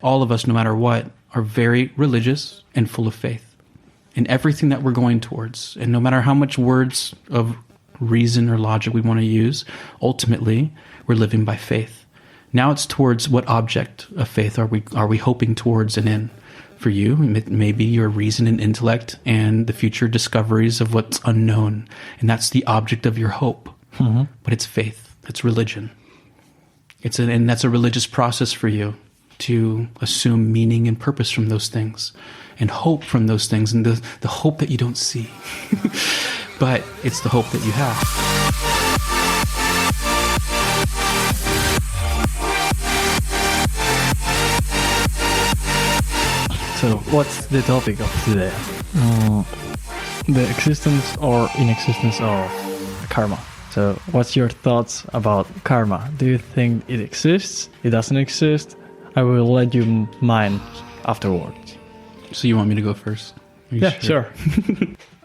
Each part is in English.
all of us, no matter what, are very religious and full of faith in everything that we're going towards. And no matter how much words of reason or logic we want to use, ultimately, we're living by faith. Now it's towards what object of faith are we hoping towards and in? For you, maybe your reason and intellect and the future discoveries of what's unknown. And that's the object of your hope. Mm-hmm. But it's faith. It's religion. And that's a religious process for you to assume meaning and purpose from those things and hope from those things, and the hope that you don't see. But it's the hope that you have. So, what's the topic of today? The existence or inexistence of karma. So, what's your thoughts about karma? Do you think it exists? It doesn't exist? I will let you mine afterwards. So, you want me to go first? Yeah, sure.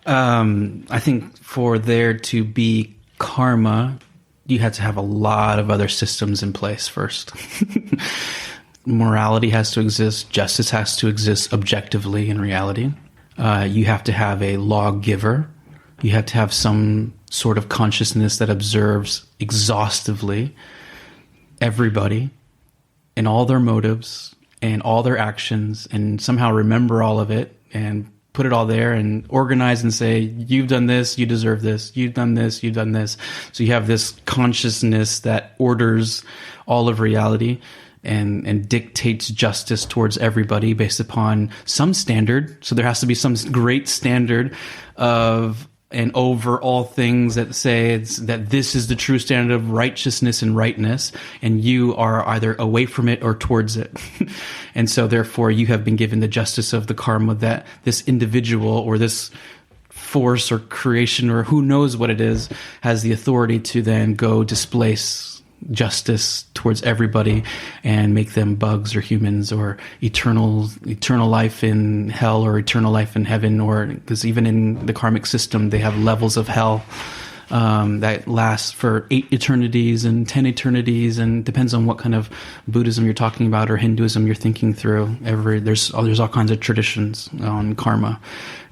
I think for there to be karma, you had to have a lot of other systems in place first. Morality has to exist. Justice has to exist objectively in reality. You have to have a lawgiver. You have to have some sort of consciousness that observes exhaustively everybody and all their motives and all their actions, and somehow remember all of it and put it all there and organize and say, you've done this, you deserve this, you've done this, you've done this. So you have this consciousness that orders all of reality and dictates justice towards everybody based upon some standard. So there has to be some great standard of and over all things that say that this is the true standard of righteousness and rightness, and you are either away from it or towards it. And so therefore you have been given the justice of the karma that this individual or this force or creation or who knows what it is has the authority to then go displace justice towards everybody and make them bugs or humans or eternal life in hell or eternal life in heaven, or because even in the karmic system they have levels of hell that last for 8 eternities and 10 eternities, and depends on what kind of Buddhism you're talking about or Hinduism you're thinking through. There's all kinds of traditions on karma,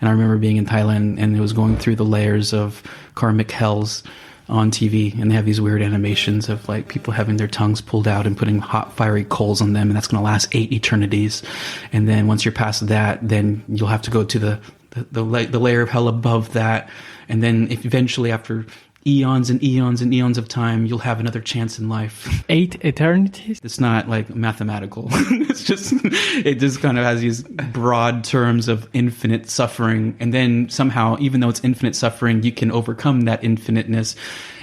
and I remember being in Thailand and it was going through the layers of karmic hells on TV, and they have these weird animations of like people having their tongues pulled out and putting hot fiery coals on them, and that's going to last 8 eternities. And then once you're past that, then you'll have to go to the layer of hell above that, and then eventually after eons and eons and eons of time, you'll have another chance in life. 8 eternities? It's not like mathematical. It just kind of has these broad terms of infinite suffering. And then somehow, even though it's infinite suffering, you can overcome that infiniteness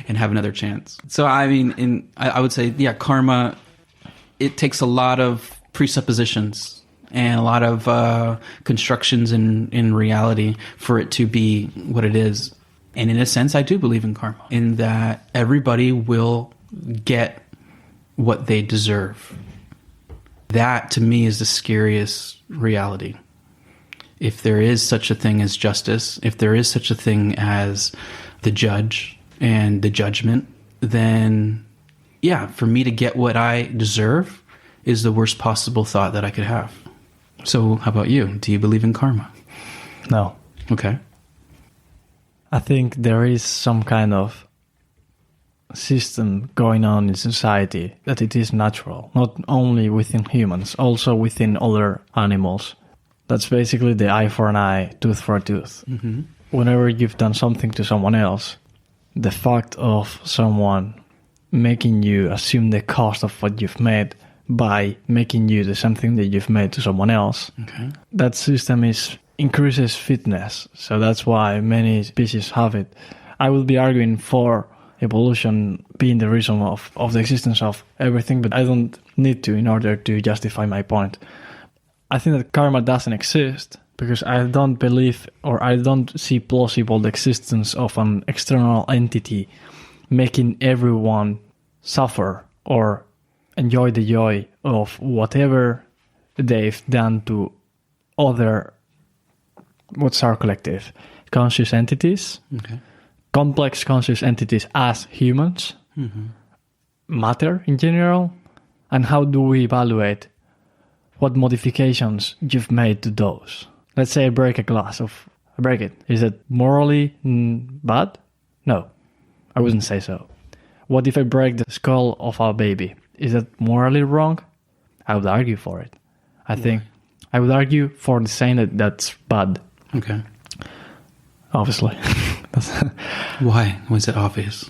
and have another chance. So, I mean, I would say, yeah, karma, it takes a lot of presuppositions and a lot of constructions in reality for it to be what it is. And in a sense, I do believe in karma, in that everybody will get what they deserve. That, to me, is the scariest reality. If there is such a thing as justice, if there is such a thing as the judge and the judgment, then, yeah, for me to get what I deserve is the worst possible thought that I could have. So how about you? Do you believe in karma? No. Okay. I think there is some kind of system going on in society that it is natural, not only within humans, also within other animals. That's basically the eye for an eye, tooth for a tooth. Mm-hmm. Whenever you've done something to someone else, the fact of someone making you assume the cost of what you've made by making you do something that you've made to someone else, okay, that system increases fitness. So that's why many species have it. I will be arguing for evolution being the reason of the existence of everything, but I don't need to in order to justify my point. I think that karma doesn't exist because I don't believe, or I don't see plausible the existence of an external entity making everyone suffer or enjoy the joy of whatever they've done to other, what's our collective? Conscious entities, okay, complex conscious entities as humans, mm-hmm, matter in general. And how do we evaluate what modifications you've made to those. Let's say I break a glass. I break it. Is it morally bad? No, I wouldn't say so. What if I break the skull of a baby? Is that morally wrong? I would argue for it. I think I would argue for the saying that that's bad. Okay. Obviously. Why? Why is it obvious?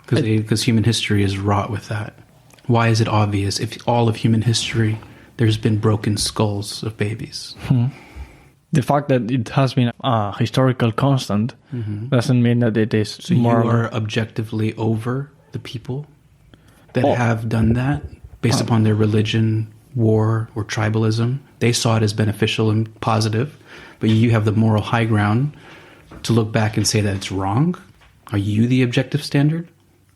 Because human history is wrought with that. Why is it obvious if all of human history there's been broken skulls of babies? The fact that it has been a historical constant doesn't mean that it is so moral. You are objectively over the people that have done that based upon their religion, war, or tribalism. They saw it as beneficial and positive, but you have the moral high ground to look back and say that it's wrong. Are you the objective standard,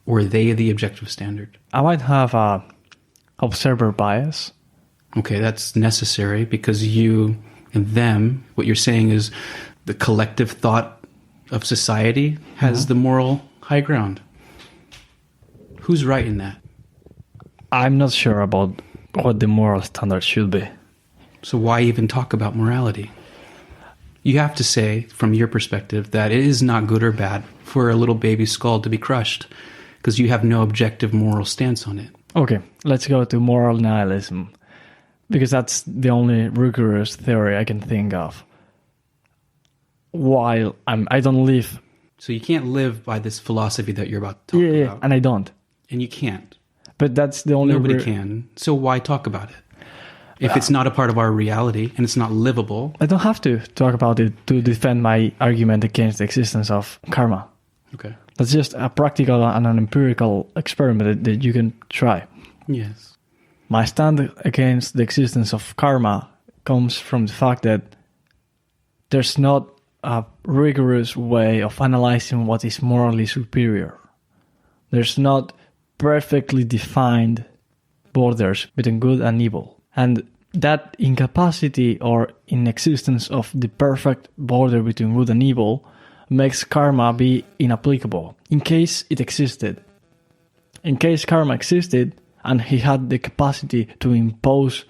or are they the objective standard? I might have a observer bias. Okay, that's necessary because you and them, what you're saying is the collective thought of society has the moral high ground. Who's right in that? I'm not sure about what the moral standard should be. So why even talk about morality? You have to say, from your perspective, that it is not good or bad for a little baby skull to be crushed because you have no objective moral stance on it. Okay, let's go to moral nihilism, because that's the only rigorous theory I can think of. While I don't live... So you can't live by this philosophy that you're about to talk about. And I don't. And you can't. But that's the only... Nobody can. So why talk about it? If it's not a part of our reality and it's not livable... I don't have to talk about it to defend my argument against the existence of karma. Okay. That's just a practical and an empirical experiment that you can try. Yes. My stand against the existence of karma comes from the fact that there's not a rigorous way of analyzing what is morally superior. There's not perfectly defined borders between good and evil. And that incapacity or inexistence of the perfect border between good and evil makes karma be inapplicable, in case it existed. In case karma existed, and he had the capacity to impose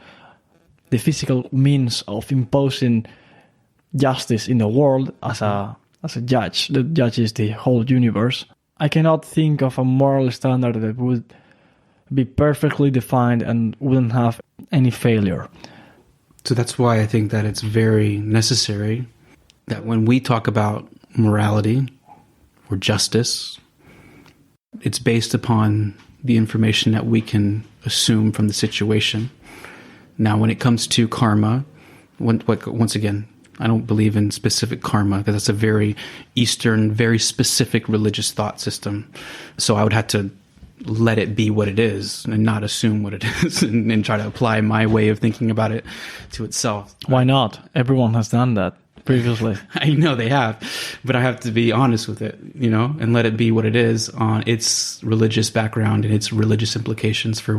the physical means of imposing justice in the world as a judge that judges the whole universe, I cannot think of a moral standard that would be perfectly defined and wouldn't have any failure. So that's why I think that it's very necessary that when we talk about morality or justice, it's based upon the information that we can assume from the situation. Now, when it comes to karma, once again, I don't believe in specific karma because that's a very Eastern, very specific religious thought system. So I would have to let it be what it is and not assume what it is and try to apply my way of thinking about it to itself. Why not? Everyone has done that previously. I know they have, but I have to be honest with it, and let it be what it is on its religious background and its religious implications for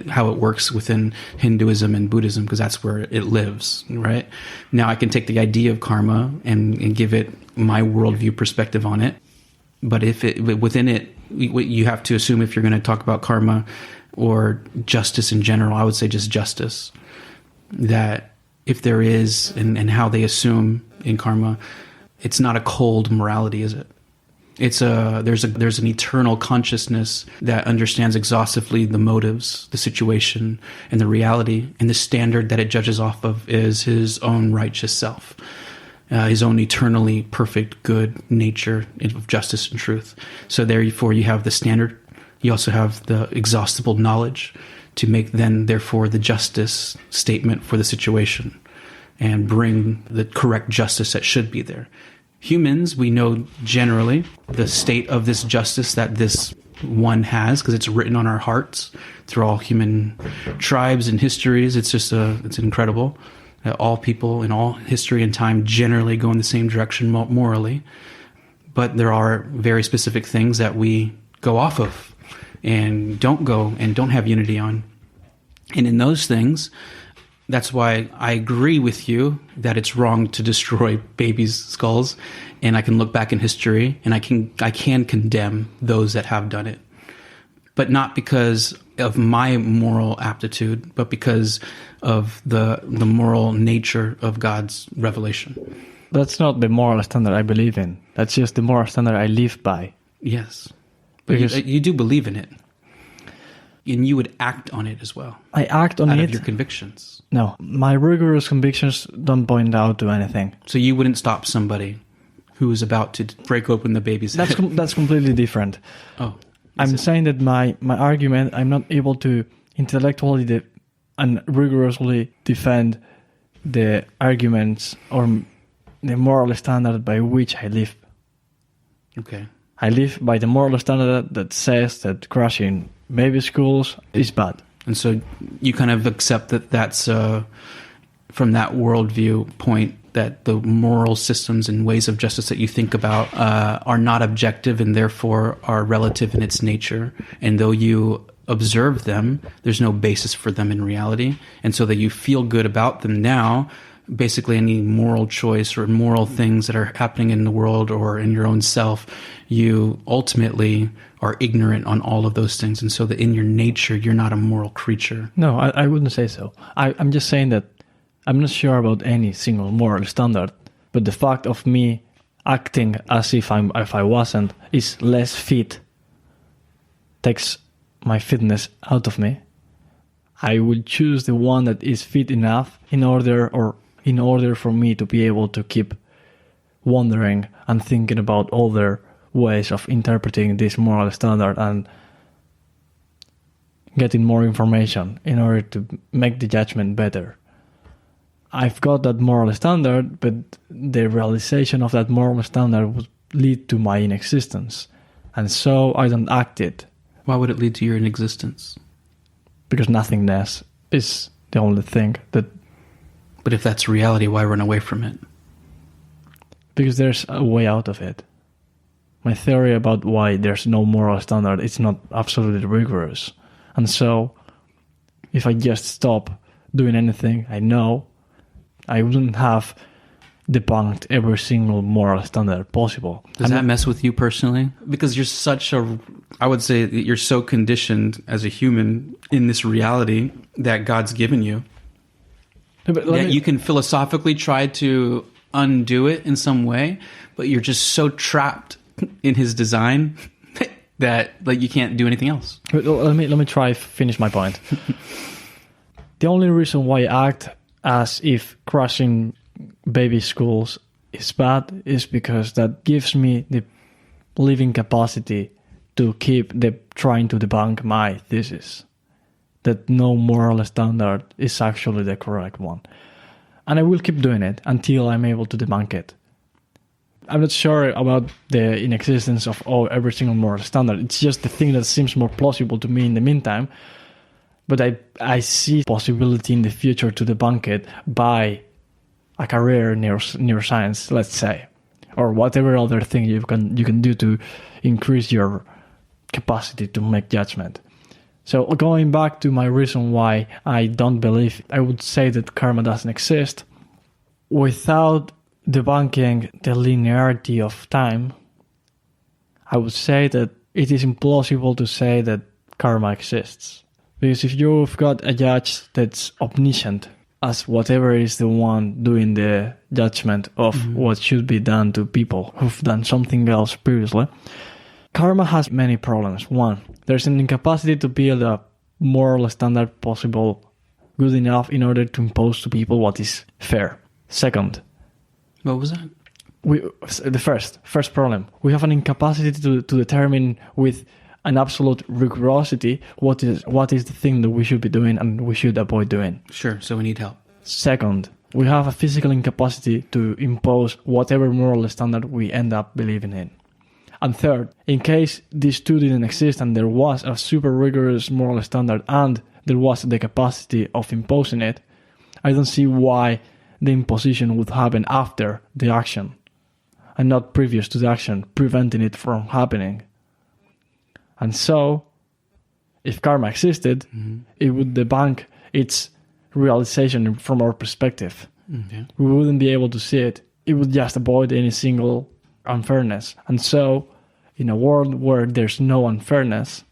how it works within Hinduism and Buddhism, because that's where it lives, right? Now I can take the idea of karma and give it my worldview perspective on it, but within it, you have to assume if you're going to talk about karma or justice in general, I would say just justice, that if there is, and how they assume in karma, it's not a cold morality, is it? There's an eternal consciousness that understands exhaustively the motives, the situation, and the reality, and the standard that it judges off of is his own righteous self, his own eternally perfect good nature of justice and truth. So therefore you have the standard, you also have the exhaustible knowledge to make therefore the justice statement for the situation and bring the correct justice that should be there. Humans, we know generally the state of this justice that this one has because it's written on our hearts through all human tribes and histories. It's incredible that all people in all history and time generally go in the same direction morally. But there are very specific things that we go off of and don't have unity on. And in those things, that's why I agree with you that it's wrong to destroy babies' skulls, and I can look back in history and I can condemn those that have done it. but not because of my moral aptitude, but because of the moral nature of God's revelation. That's not the moral standard I believe in. That's just the moral standard I live by. Yes. But you do believe in it. And you would act on it as well. I act on out it. Of your convictions. No, my rigorous convictions don't point out to anything. So you wouldn't stop somebody who is about to break open the baby's head? That's completely different. Oh. I'm saying that my argument, I'm not able to intellectually and rigorously defend the arguments or the moral standard by which I live. Okay. I live by the moral standard that says that crashing baby schools is bad. And so you kind of accept that that's from that worldview point that the moral systems and ways of justice that you think about are not objective and therefore are relative in its nature. And though you observe them, there's no basis for them in reality. And so that you feel good about them now, basically any moral choice or moral things that are happening in the world or in your own self, you ultimately are ignorant on all of those things. And so that in your nature, you're not a moral creature. No, I wouldn't say so. I'm just saying that I'm not sure about any single moral standard, but the fact of me acting as if I wasn't is less fit, takes my fitness out of me. I will choose the one that is fit enough in order for me to be able to keep wondering and thinking about other ways of interpreting this moral standard and getting more information in order to make the judgment better. I've got that moral standard, but the realization of that moral standard would lead to my inexistence. And so I don't act it. Why would it lead to your inexistence? Because nothingness is the only thing that... But if that's reality, why run away from it? Because there's a way out of it. My theory about why there's no moral standard is not absolutely rigorous. And so, if I just stop doing anything, I know I wouldn't have debunked every single moral standard possible. Does that mess with you personally? Because you're I would say that you're so conditioned as a human in this reality that God's given you. That you can philosophically try to undo it in some way, but you're just so trapped in his design that you can't do anything else. Let me try finish my point. The only reason why I act as if crashing baby schools is bad is because that gives me the living capacity to keep trying to debunk my thesis that no moral standard is actually the correct one. And I will keep doing it until I'm able to debunk it. I'm not sure about the inexistence of every single moral standard. It's just the thing that seems more plausible to me in the meantime. But I see possibility in the future to debunk it by a career in neuroscience, let's say, or whatever other thing you can do to increase your capacity to make judgment. So going back to my reason why I don't believe, I would say that karma doesn't exist. Without debunking the linearity of time, I would say that it is implausible to say that karma exists. Because if you've got a judge that's omniscient, as whatever is the one doing the judgment of what should be done to people who've done something else previously, karma has many problems. One, there's an incapacity to build a moral standard possible good enough in order to impose to people what is fair. Second, what was that? The first problem, we have an incapacity to determine with an absolute rigorosity what is the thing that we should be doing and we should avoid doing. Sure, so we need help. Second, we have a physical incapacity to impose whatever moral standard we end up believing in. And third, in case these two didn't exist and there was a super rigorous moral standard and there was the capacity of imposing it, I don't see why the imposition would happen after the action and not previous to the action, preventing it from happening. And so, if karma existed, it would debunk its realization from our perspective. Okay. We wouldn't be able to see it. It would just avoid any single unfairness. And so, in a world where there's no unfairness,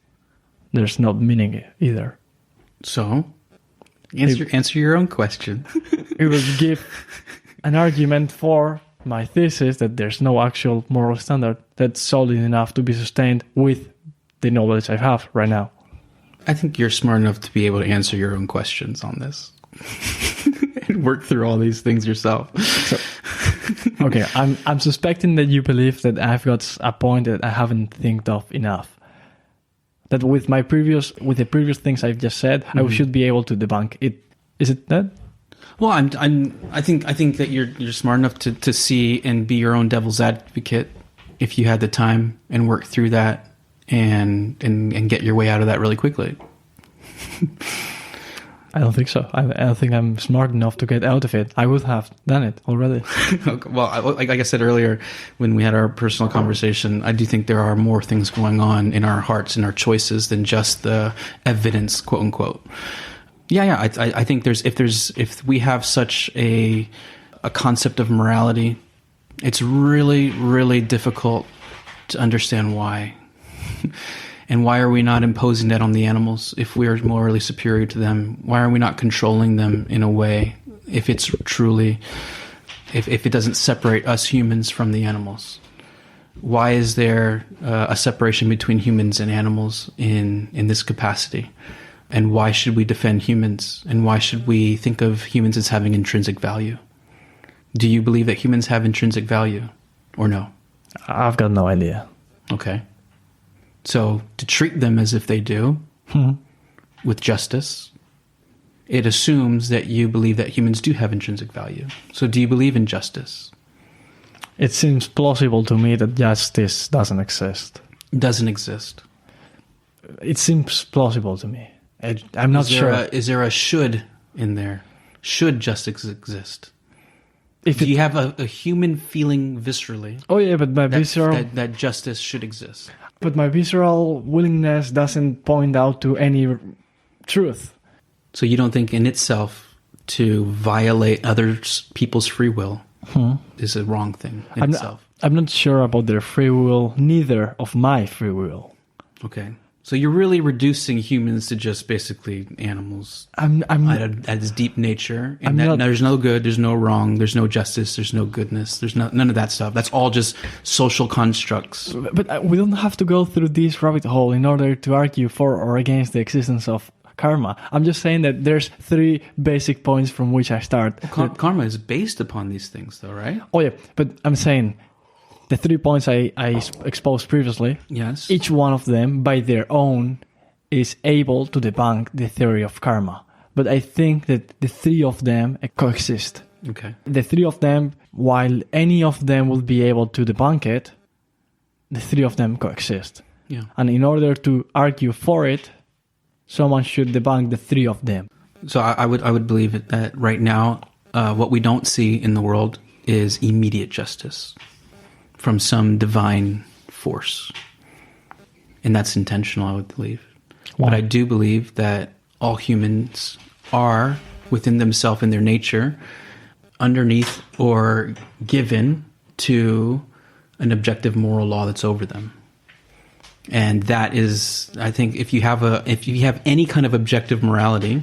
there's not meaning either. So, answer your own question. It would give an argument for my thesis that there's no actual moral standard that's solid enough to be sustained with the knowledge I have right now. I think you're smart enough to be able to answer your own questions on this. And work through all these things yourself. So, okay, I'm suspecting that you believe that I've got a point that I haven't think of enough. That with the previous things I've just said, I should be able to debunk it. Is it that? Well, I think that you're smart enough to see and be your own devil's advocate if you had the time and work through that and get your way out of that really quickly. I don't think so. I don't think I'm smart enough to get out of it. I would have done it already. Well, like I said earlier, when we had our personal conversation, I do think there are more things going on in our hearts and our choices than just the evidence, quote unquote. Yeah. I think if we have such a concept of morality, it's really, really difficult to understand why. And why are we not imposing that on the animals if we are morally superior to them? Why are we not controlling them in a way if it's truly, if it doesn't separate us humans from the animals? Why is there a separation between humans and animals in this capacity? And why should we defend humans? And why should we think of humans as having intrinsic value? Do you believe that humans have intrinsic value or no? I've got no idea. Okay. So to treat them as if they do, with justice, it assumes that you believe that humans do have intrinsic value. So do you believe in justice? It seems plausible to me that justice doesn't exist. Doesn't exist. It seems plausible to me. I'm not sure. Is there a should in there? Should justice exist? Do you have a human feeling viscerally? Oh yeah, but my visceral that justice should exist. But my visceral willingness doesn't point out to any truth. So you don't think in itself to violate other people's free will is a wrong thing in itself? I'm not sure about their free will, neither of my free will. Okay. So you're really reducing humans to just basically animals at its deep nature. And there's no good, there's no wrong, there's no justice, there's no goodness, there's none of that stuff. That's all just social constructs. But we don't have to go through this rabbit hole in order to argue for or against the existence of karma. I'm just saying that there's 3 basic points from which I start. Well, karma is based upon these things, though, right? Oh yeah, but I'm saying the 3 points I exposed previously, yes, each one of them by their own is able to debunk the theory of karma. But I think that the 3 of them coexist. Okay. The 3 of them, while any of them will be able to debunk it, the 3 of them coexist. Yeah. And in order to argue for it, someone should debunk the 3 of them. So I would believe that right now, what we don't see in the world is immediate justice from some divine force. And that's intentional, I would believe. Wow. But I do believe that all humans are, within themselves and their nature, underneath or given to an objective moral law that's over them. And that is, I think, if you have any kind of objective morality,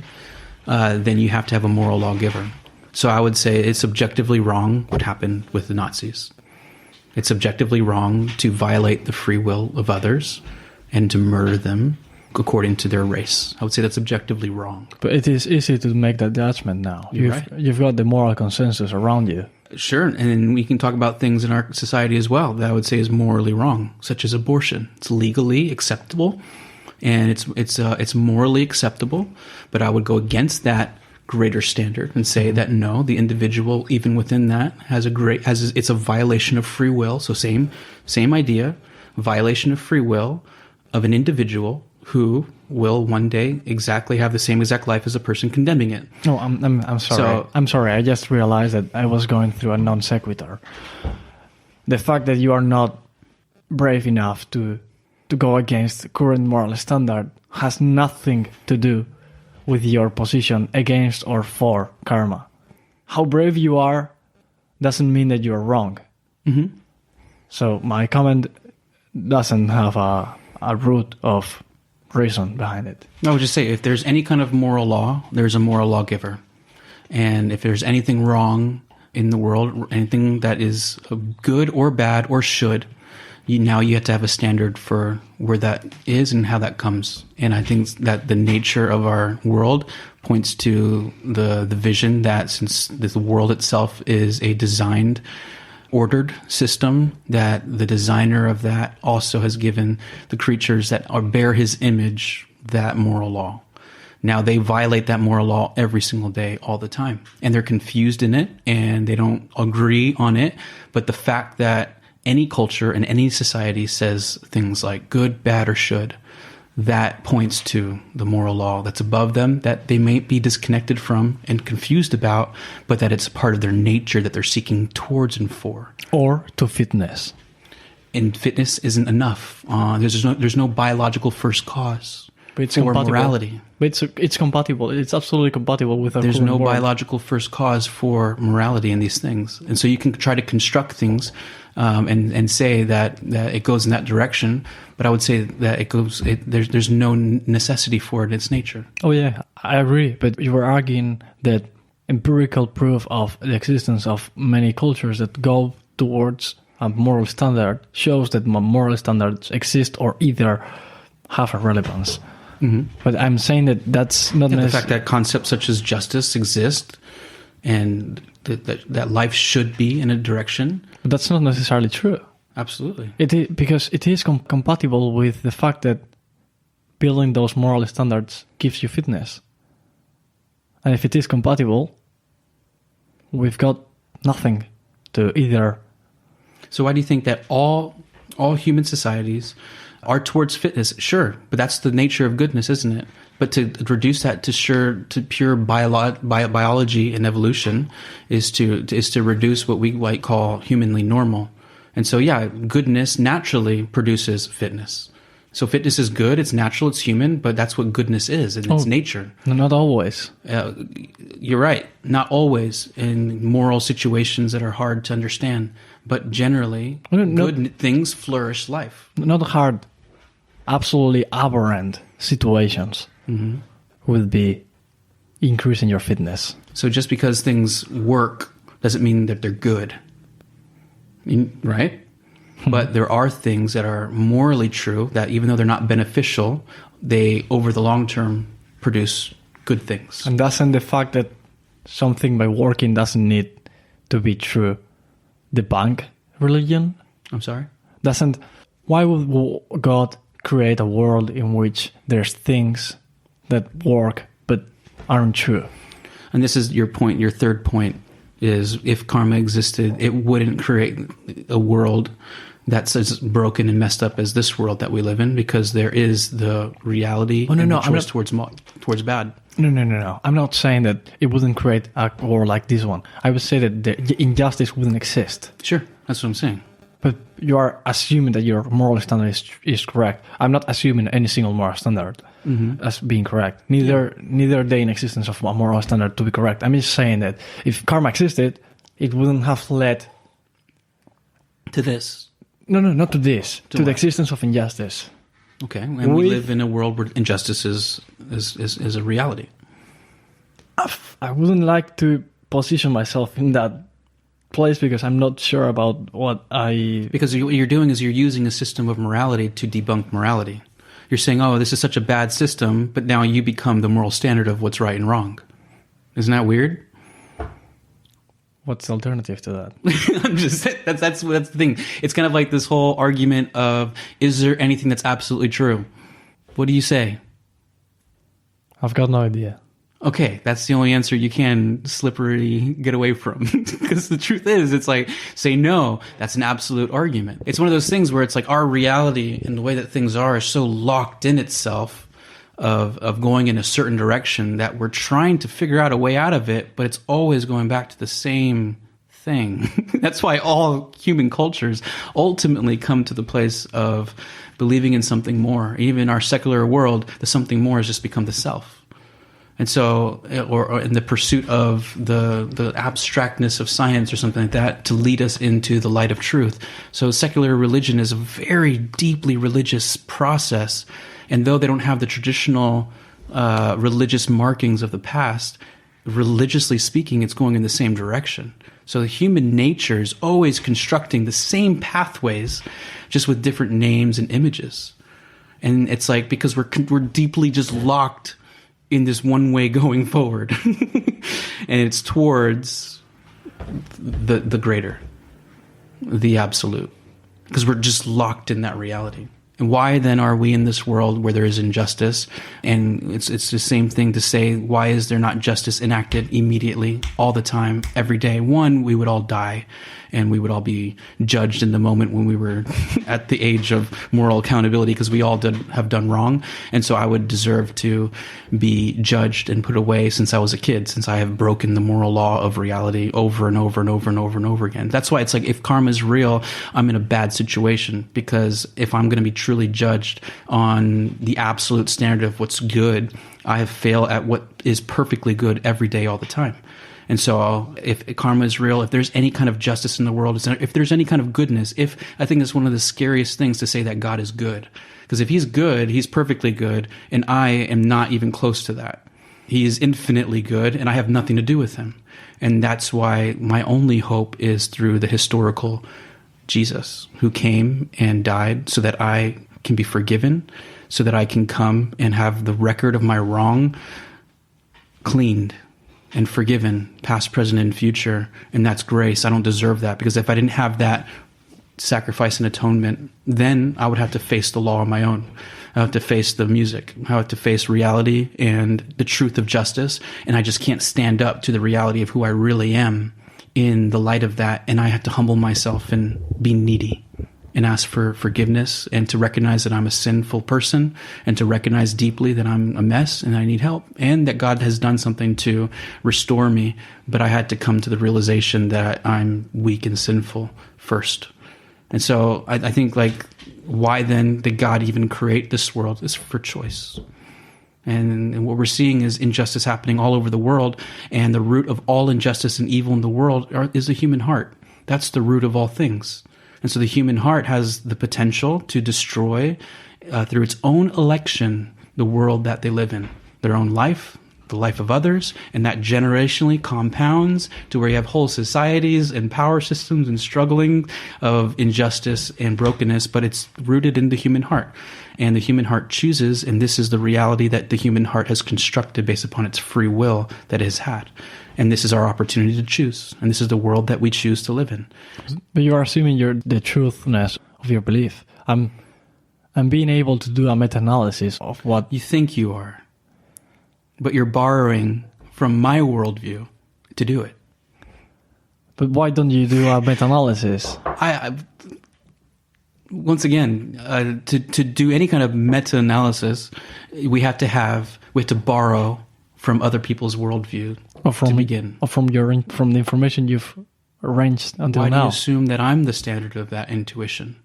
then you have to have a moral lawgiver. So I would say it's objectively wrong what happened with the Nazis. It's objectively wrong to violate the free will of others and to murder them according to their race. I would say that's objectively wrong. But it is easy to make that judgment now. You've got the moral consensus around you. Sure, and we can talk about things in our society as well that I would say is morally wrong, such as abortion. It's legally acceptable, and it's morally acceptable, but I would go against that greater standard and say that no, the individual, even within that, it's a violation of free will. So same idea, violation of free will of an individual who will one day exactly have the same exact life as a person condemning it. No, I'm sorry. I'm sorry. I just realized that I was going through a non sequitur. The fact that you are not brave enough to go against the current moral standard has nothing to do with your position against or for karma. How brave you are doesn't mean that you're wrong. Mm-hmm. So my comment doesn't have a root of reason behind it. I would just say, if there's any kind of moral law, there's a moral lawgiver. And if there's anything wrong in the world, anything that is good or bad or should, now you have to have a standard for where that is and how that comes. And I think that the nature of our world points to the vision that since the world itself is a designed, ordered system, that the designer of that also has given the creatures that bear his image that moral law. Now they violate that moral law every single day, all the time. And they're confused in it and they don't agree on it. But the fact that any culture and any society says things like good, bad, or should, that points to the moral law that's above them, that they may be disconnected from and confused about, but that it's part of their nature that they're seeking towards and for. Or to fitness. And fitness isn't enough. There's no biological first cause. But it's for compatible. Morality. But it's compatible. It's absolutely compatible with our There's no world. biological first cause for morality in these things. And so you can try to construct things and say that it goes in that direction, but I would say that there's no necessity for it in its nature. Oh yeah, I agree. But you were arguing that empirical proof of the existence of many cultures that go towards a moral standard shows that moral standards exist or either have a relevance. Mm-hmm. But I'm saying that's not necessarily... The fact that concepts such as justice exist and that life should be in a direction. But that's not necessarily true. Absolutely. Because it is compatible with the fact that building those moral standards gives you fitness. And if it is compatible, we've got nothing to either... So why do you think that all human societies are towards fitness? Sure, but that's the nature of goodness, isn't it? But to reduce that to pure biology and evolution is to reduce what we might call humanly normal. And so, yeah, goodness naturally produces fitness. So fitness is good, it's natural, it's human, but that's what goodness is in its nature. Not always. You're right. Not always in moral situations that are hard to understand. But generally, good things flourish life. Not hard, absolutely aberrant situations will be increasing your fitness. So just because things work doesn't mean that they're good. Right? But there are things that are morally true that even though they're not beneficial, they, over the long term, produce good things. And doesn't the fact that something by working doesn't need to be true debunk religion? I'm sorry? Why would God create a world in which there's things that work but aren't true? And this is your point, your third point, is if karma existed, it wouldn't create a world that's as broken and messed up as this world that we live in, because there is the reality and the choice towards bad. No. I'm not saying that it wouldn't create a war like this one. I would say that the injustice wouldn't exist. Sure, that's what I'm saying. But you are assuming that your moral standard is correct. I'm not assuming any single moral standard as being correct. Neither the inexistence of a moral standard to be correct. I'm just saying that if karma existed, it wouldn't have led to this. No, not to this. To the existence of injustice. Okay, and we live in a world where injustice is a reality. I wouldn't like to position myself in that place because I'm not sure about what I... Because what you're doing is you're using a system of morality to debunk morality. You're saying, oh, this is such a bad system, but now you become the moral standard of what's right and wrong. Isn't that weird? What's the alternative to that? I'm just that's the thing. It's kind of like this whole argument of, is there anything that's absolutely true? What do you say? I've got no idea. Okay, that's the only answer you can slippery get away from. Because the truth is, it's like, say no, that's an absolute argument. It's one of those things where it's like our reality and the way that things are is so locked in itself of going in a certain direction that we're trying to figure out a way out of it, but it's always going back to the same thing. That's why all human cultures ultimately come to the place of believing in something more. Even in our secular world, the something more has just become the self. And so, or in the pursuit of the abstractness of science or something like that to lead us into the light of truth. So secular religion is a very deeply religious process. And though they don't have the traditional religious markings of the past, religiously speaking, it's going in the same direction. So the human nature is always constructing the same pathways, just with different names and images. And it's like, because we're deeply just locked in this one way going forward. And it's towards the greater, the absolute. Because we're just locked in that reality. And why then are we in this world where there is injustice? And it's the same thing to say, why is there not justice enacted immediately, all the time, every day? One, we would all die, and we would all be judged in the moment when we were at the age of moral accountability, because we all have done wrong. And so I would deserve to be judged and put away since I was a kid, since I have broken the moral law of reality over and over and over and over and over again. That's why it's like, if karma is real, I'm in a bad situation, because if I'm going to be truly judged on the absolute standard of what's good, I have failed at what is perfectly good every day, all the time. And so if karma is real, if there's any kind of justice in the world, if there's any kind of goodness, I think it's one of the scariest things to say that God is good. Because if he's good, he's perfectly good, and I am not even close to that. He is infinitely good, and I have nothing to do with him. And that's why my only hope is through the historical Jesus, who came and died so that I can be forgiven, so that I can come and have the record of my wrong cleaned and forgiven, past, present, and future. And that's grace. I don't deserve that, because if I didn't have that sacrifice and atonement, then I would have to face the law on my own. I have to face the music. I have to face reality and the truth of justice. And I just can't stand up to the reality of who I really am in the light of that. And I have to humble myself and be needy and ask for forgiveness, and to recognize that I'm a sinful person, and to recognize deeply that I'm a mess and I need help, and that God has done something to restore me. But I had to come to the realization that I'm weak and sinful first. And so I think, like, why then did God even create this world? It's for choice. And what we're seeing is injustice happening all over the world, and the root of all injustice and evil in the world is the human heart. That's the root of all things. And so the human heart has the potential to destroy, through its own election, the world that they live in, their own life, the life of others, and that generationally compounds to where you have whole societies and power systems and struggling of injustice and brokenness, but it's rooted in the human heart. And the human heart chooses, and this is the reality that the human heart has constructed based upon its free will that it has had. And this is our opportunity to choose. And this is the world that we choose to live in. But you are assuming the truthness of your belief. I'm being able to do a meta-analysis of what... You think you are. But you're borrowing from my worldview to do it. But why don't you do a meta-analysis? Once again, to do any kind of meta-analysis, we have to borrow from other people's worldview to begin. Or from the information you've arranged until now. Why do you assume that I'm the standard of that intuition?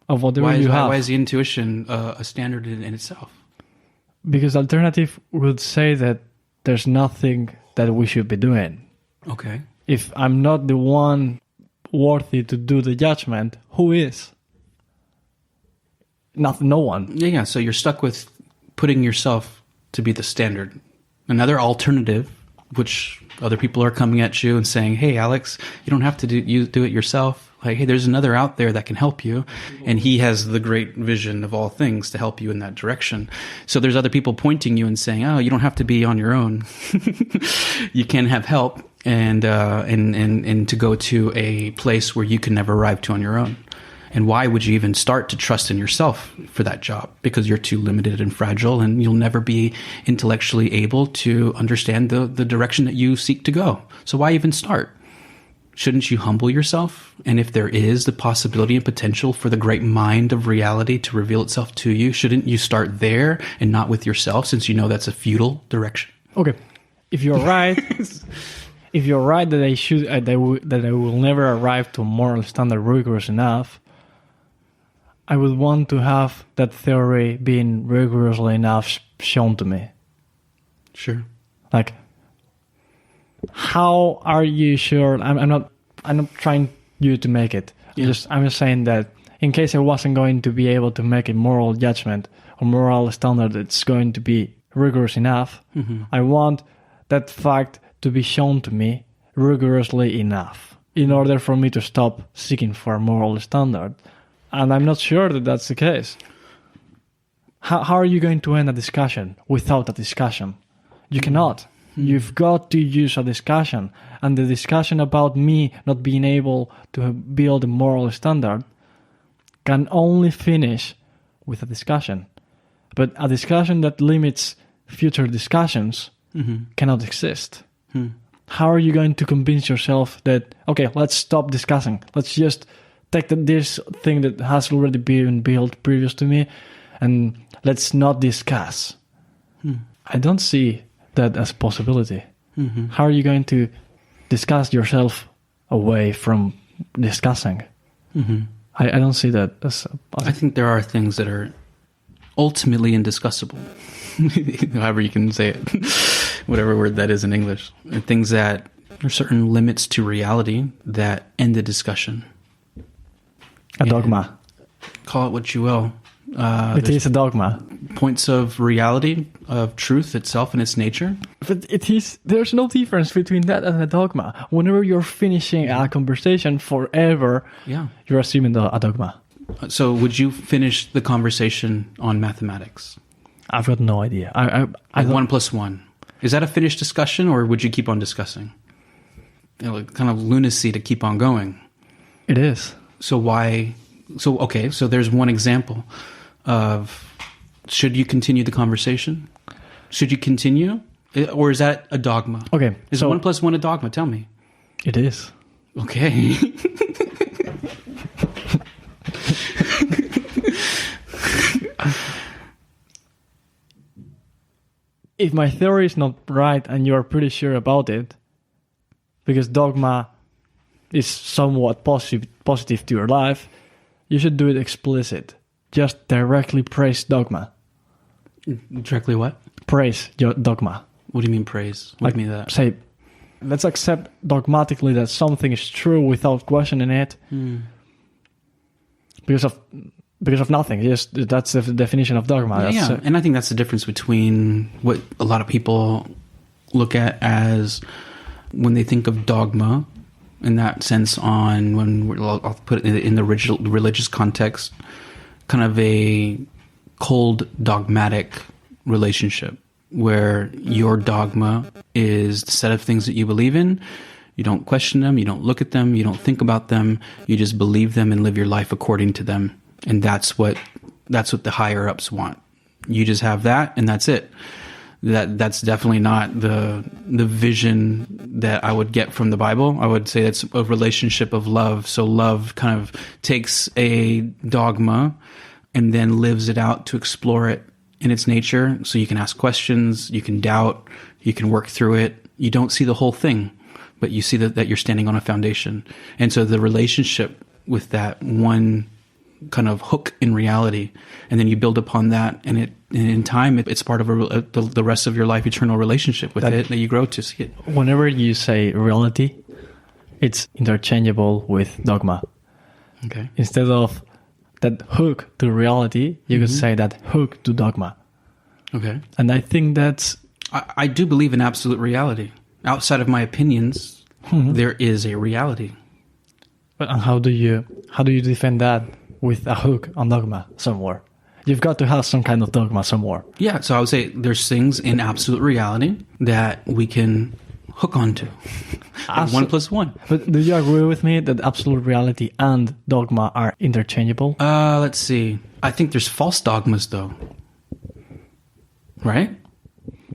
Of whatever you have. Why is the intuition a standard in itself? Because alternative would say that there's nothing that we should be doing. Okay. If I'm not the one worthy to do the judgment, who is? No one. Yeah. So you're stuck with putting yourself to be the standard. Another alternative, which other people are coming at you and saying, hey, Alex, you don't have to do it yourself. Like, hey, there's another out there that can help you. And he has the great vision of all things to help you in that direction. So there's other people pointing you and saying, oh, you don't have to be on your own. You can have help and to go to a place where you can never arrive to on your own. And why would you even start to trust in yourself for that job? Because you're too limited and fragile, and you'll never be intellectually able to understand the direction that you seek to go. So why even start? Shouldn't you humble yourself? And if there is the possibility and potential for the great mind of reality to reveal itself to you, shouldn't you start there and not with yourself, since you know that's a futile direction? Okay. If you're right, that I will never arrive to a moral standard rigorous enough, I would want to have that theory being rigorously enough shown to me. Sure. Like, how are you sure? I'm not trying you to make it. Yeah. I'm just saying that in case I wasn't going to be able to make a moral judgment a moral standard that's going to be rigorous enough. I want that fact to be shown to me rigorously enough in order for me to stop seeking for a moral standard. And I'm not sure that that's the case. How are you going to end a discussion without a discussion? You cannot. You've got to use a discussion. And the discussion about me not being able to build a moral standard can only finish with a discussion. But a discussion that limits future discussions cannot exist. How are you going to convince yourself that, okay, let's stop discussing. Let's just take this thing that has already been built previous to me and let's not discuss. I don't see that as a possibility. How are you going to discuss yourself away from discussing? I don't see that as I think there are things that are ultimately indiscussable. However you can say it. Whatever word that is in English. Things that are certain limits to reality that end the discussion. A dogma. Call it what you will. It is a dogma. Points of reality, of truth itself and its nature. But there's no difference between that and a dogma. Whenever you're finishing a conversation forever, you're assuming a dogma. So would you finish the conversation on mathematics? I've got no idea. I 1 + 1. Is that a finished discussion, or would you keep on discussing? Kind of lunacy to keep on going. It is. So why? So okay. So there's one example of should you continue the conversation? Should you continue, or is that a dogma? Okay. Is 1 + 1 a dogma? Tell me. It is. Okay. If my theory is not right and you're pretty sure about it, because dogma is somewhat positive to your life, you should do it explicit. Just directly praise dogma. Directly what? Praise your dogma. What do you mean praise? What do you mean that? Say, let's accept dogmatically that something is true without questioning it. Because of nothing. Yes, that's the definition of dogma. Yeah, and I think that's the difference between what a lot of people look at as when they think of dogma, in that sense, I'll put it in the religious context, kind of a cold dogmatic relationship where your dogma is the set of things that you believe in. You don't question them, you don't look at them, you don't think about them, you just believe them and live your life according to them. And that's what the higher ups want. You just have that, and that's it. That's definitely not the vision that I would get from the Bible. I would say it's a relationship of love. So love kind of takes a dogma and then lives it out to explore it in its nature. So you can ask questions, you can doubt, you can work through it. You don't see the whole thing, but you see that you're standing on a foundation. And so the relationship with that one kind of hook in reality, and then you build upon that, and in time it's part of the rest of your life eternal relationship with it that you grow to see it. Whenever you say reality, it's interchangeable with dogma. Okay. Instead of that hook to reality, you could say that hook to dogma. Okay. And I think that's... I do believe in absolute reality. Outside of my opinions, there is a reality. But how do you defend that with a hook on dogma somewhere? You've got to have some kind of dogma somewhere. Yeah, so I would say there's things in absolute reality that we can hook onto. 1 + 1. But do you agree with me that absolute reality and dogma are interchangeable? Let's see. I think there's false dogmas, though. Right?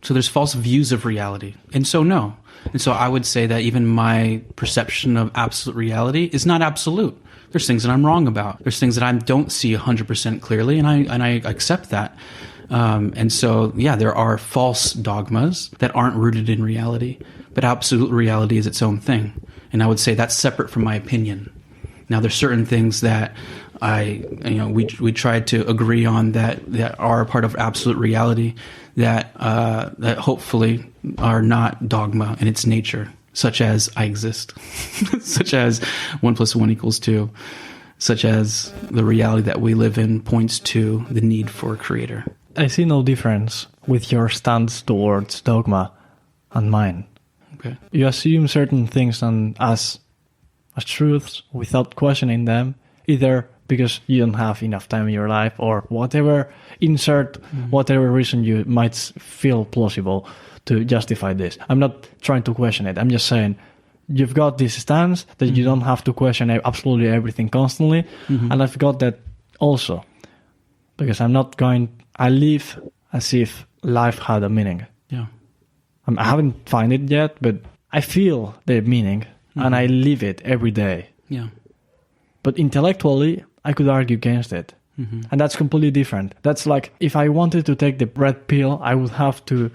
So there's false views of reality. And so no. And so I would say that even my perception of absolute reality is not absolute. There's things that I'm wrong about. There's things that I don't see 100% clearly, and I accept that. And so, yeah, there are false dogmas that aren't rooted in reality, but absolute reality is its own thing. And I would say that's separate from my opinion. Now, there's certain things that we tried to agree on that are a part of absolute reality that hopefully are not dogma in its nature. Such as I exist, such as 1 + 1 = 2. such as the reality that we live in points to the need for a creator. I see no difference with your stance towards dogma and mine. Okay. You assume certain things as truths without questioning them, either because you don't have enough time in your life or whatever, whatever reason you might feel plausible to justify this. I'm not trying to question it. I'm just saying you've got this stance that you don't have to question absolutely everything constantly. And I've got that also because I live as if life had a meaning. Yeah. I haven't found it yet, but I feel the meaning and I live it every day. Yeah. But intellectually, I could argue against it. And that's completely different. That's like if I wanted to take the red pill, I would have to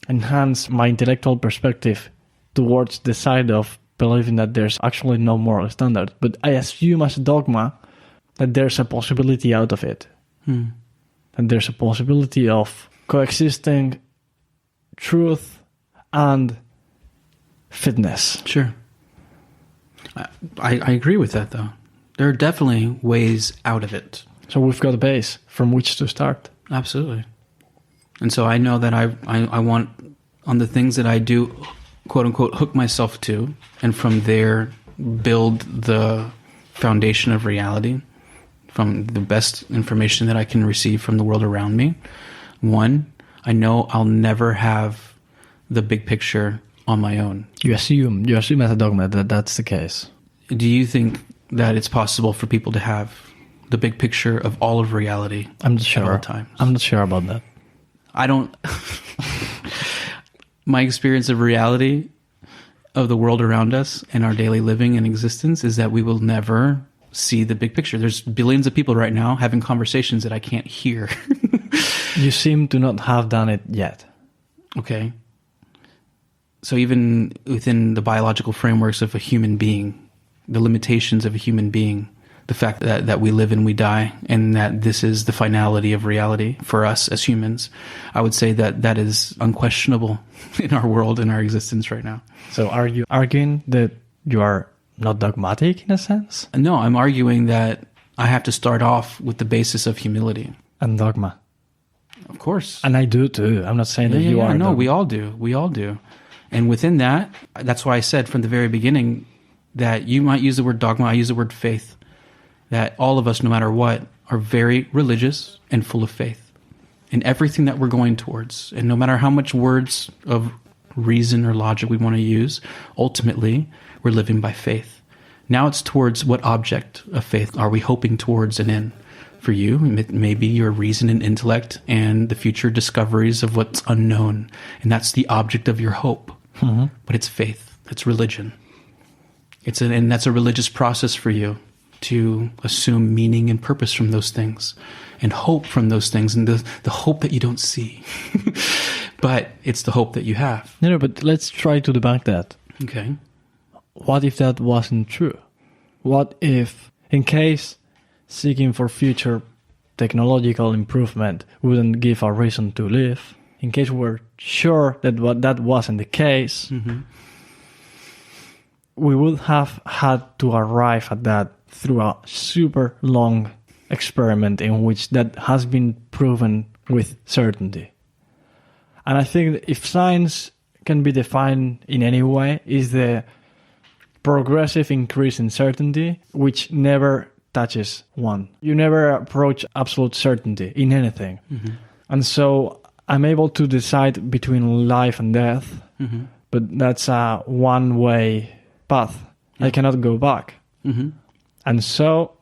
enhance my intellectual perspective towards the side of believing that there's actually no moral standard. But I assume as a dogma that there's a possibility out of it. And there's a possibility of coexisting truth and fitness. Sure. I agree with that, though. There are definitely ways out of it. So we've got a base from which to start. Absolutely. And so I know that I want, on the things that I do, quote unquote, hook myself to, and from there build the foundation of reality from the best information that I can receive from the world around me. One, I know I'll never have the big picture on my own. You assume as a dogma that that's the case. Do you think that it's possible for people to have the big picture of all of reality I'm not sure. at all times? I'm not sure about that. I don't... My experience of reality, of the world around us and our daily living and existence, is that we will never see the big picture. There's billions of people right now having conversations that I can't hear. You seem to not have done it yet. Okay. So even within the biological frameworks of a human being, the limitations of a human being, the fact that we live and we die, and that this is the finality of reality for us as humans, I would say that is unquestionable in our world, in our existence right now. So are you arguing that you are not dogmatic in a sense? No, I'm arguing that I have to start off with the basis of humility. And dogma. Of course. And I do too. I'm not saying that you are. No, we all do. We all do. And within that, that's why I said from the very beginning that you might use the word dogma, I use the word faith. That all of us, no matter what, are very religious and full of faith in everything that we're going towards. And no matter how much words of reason or logic we want to use, ultimately, we're living by faith. Now it's towards what object of faith are we hoping towards and in? For you, maybe your reason and intellect and the future discoveries of what's unknown. And that's the object of your hope. But it's faith. It's religion. And that's a religious process for you, to assume meaning and purpose from those things and hope from those things, and the hope that you don't see. But it's the hope that you have. No, but let's try to debunk that. Okay. What if that wasn't true? What if, in case seeking for future technological improvement wouldn't give a reason to live, in case we're sure that that wasn't the case, we would have had to arrive at that through a super long experiment in which that has been proven with certainty. And I think that if science can be defined in any way, is the progressive increase in certainty, which never touches one. You never approach absolute certainty in anything. And so I'm able to decide between life and death, but that's a one-way path. I cannot go back. And so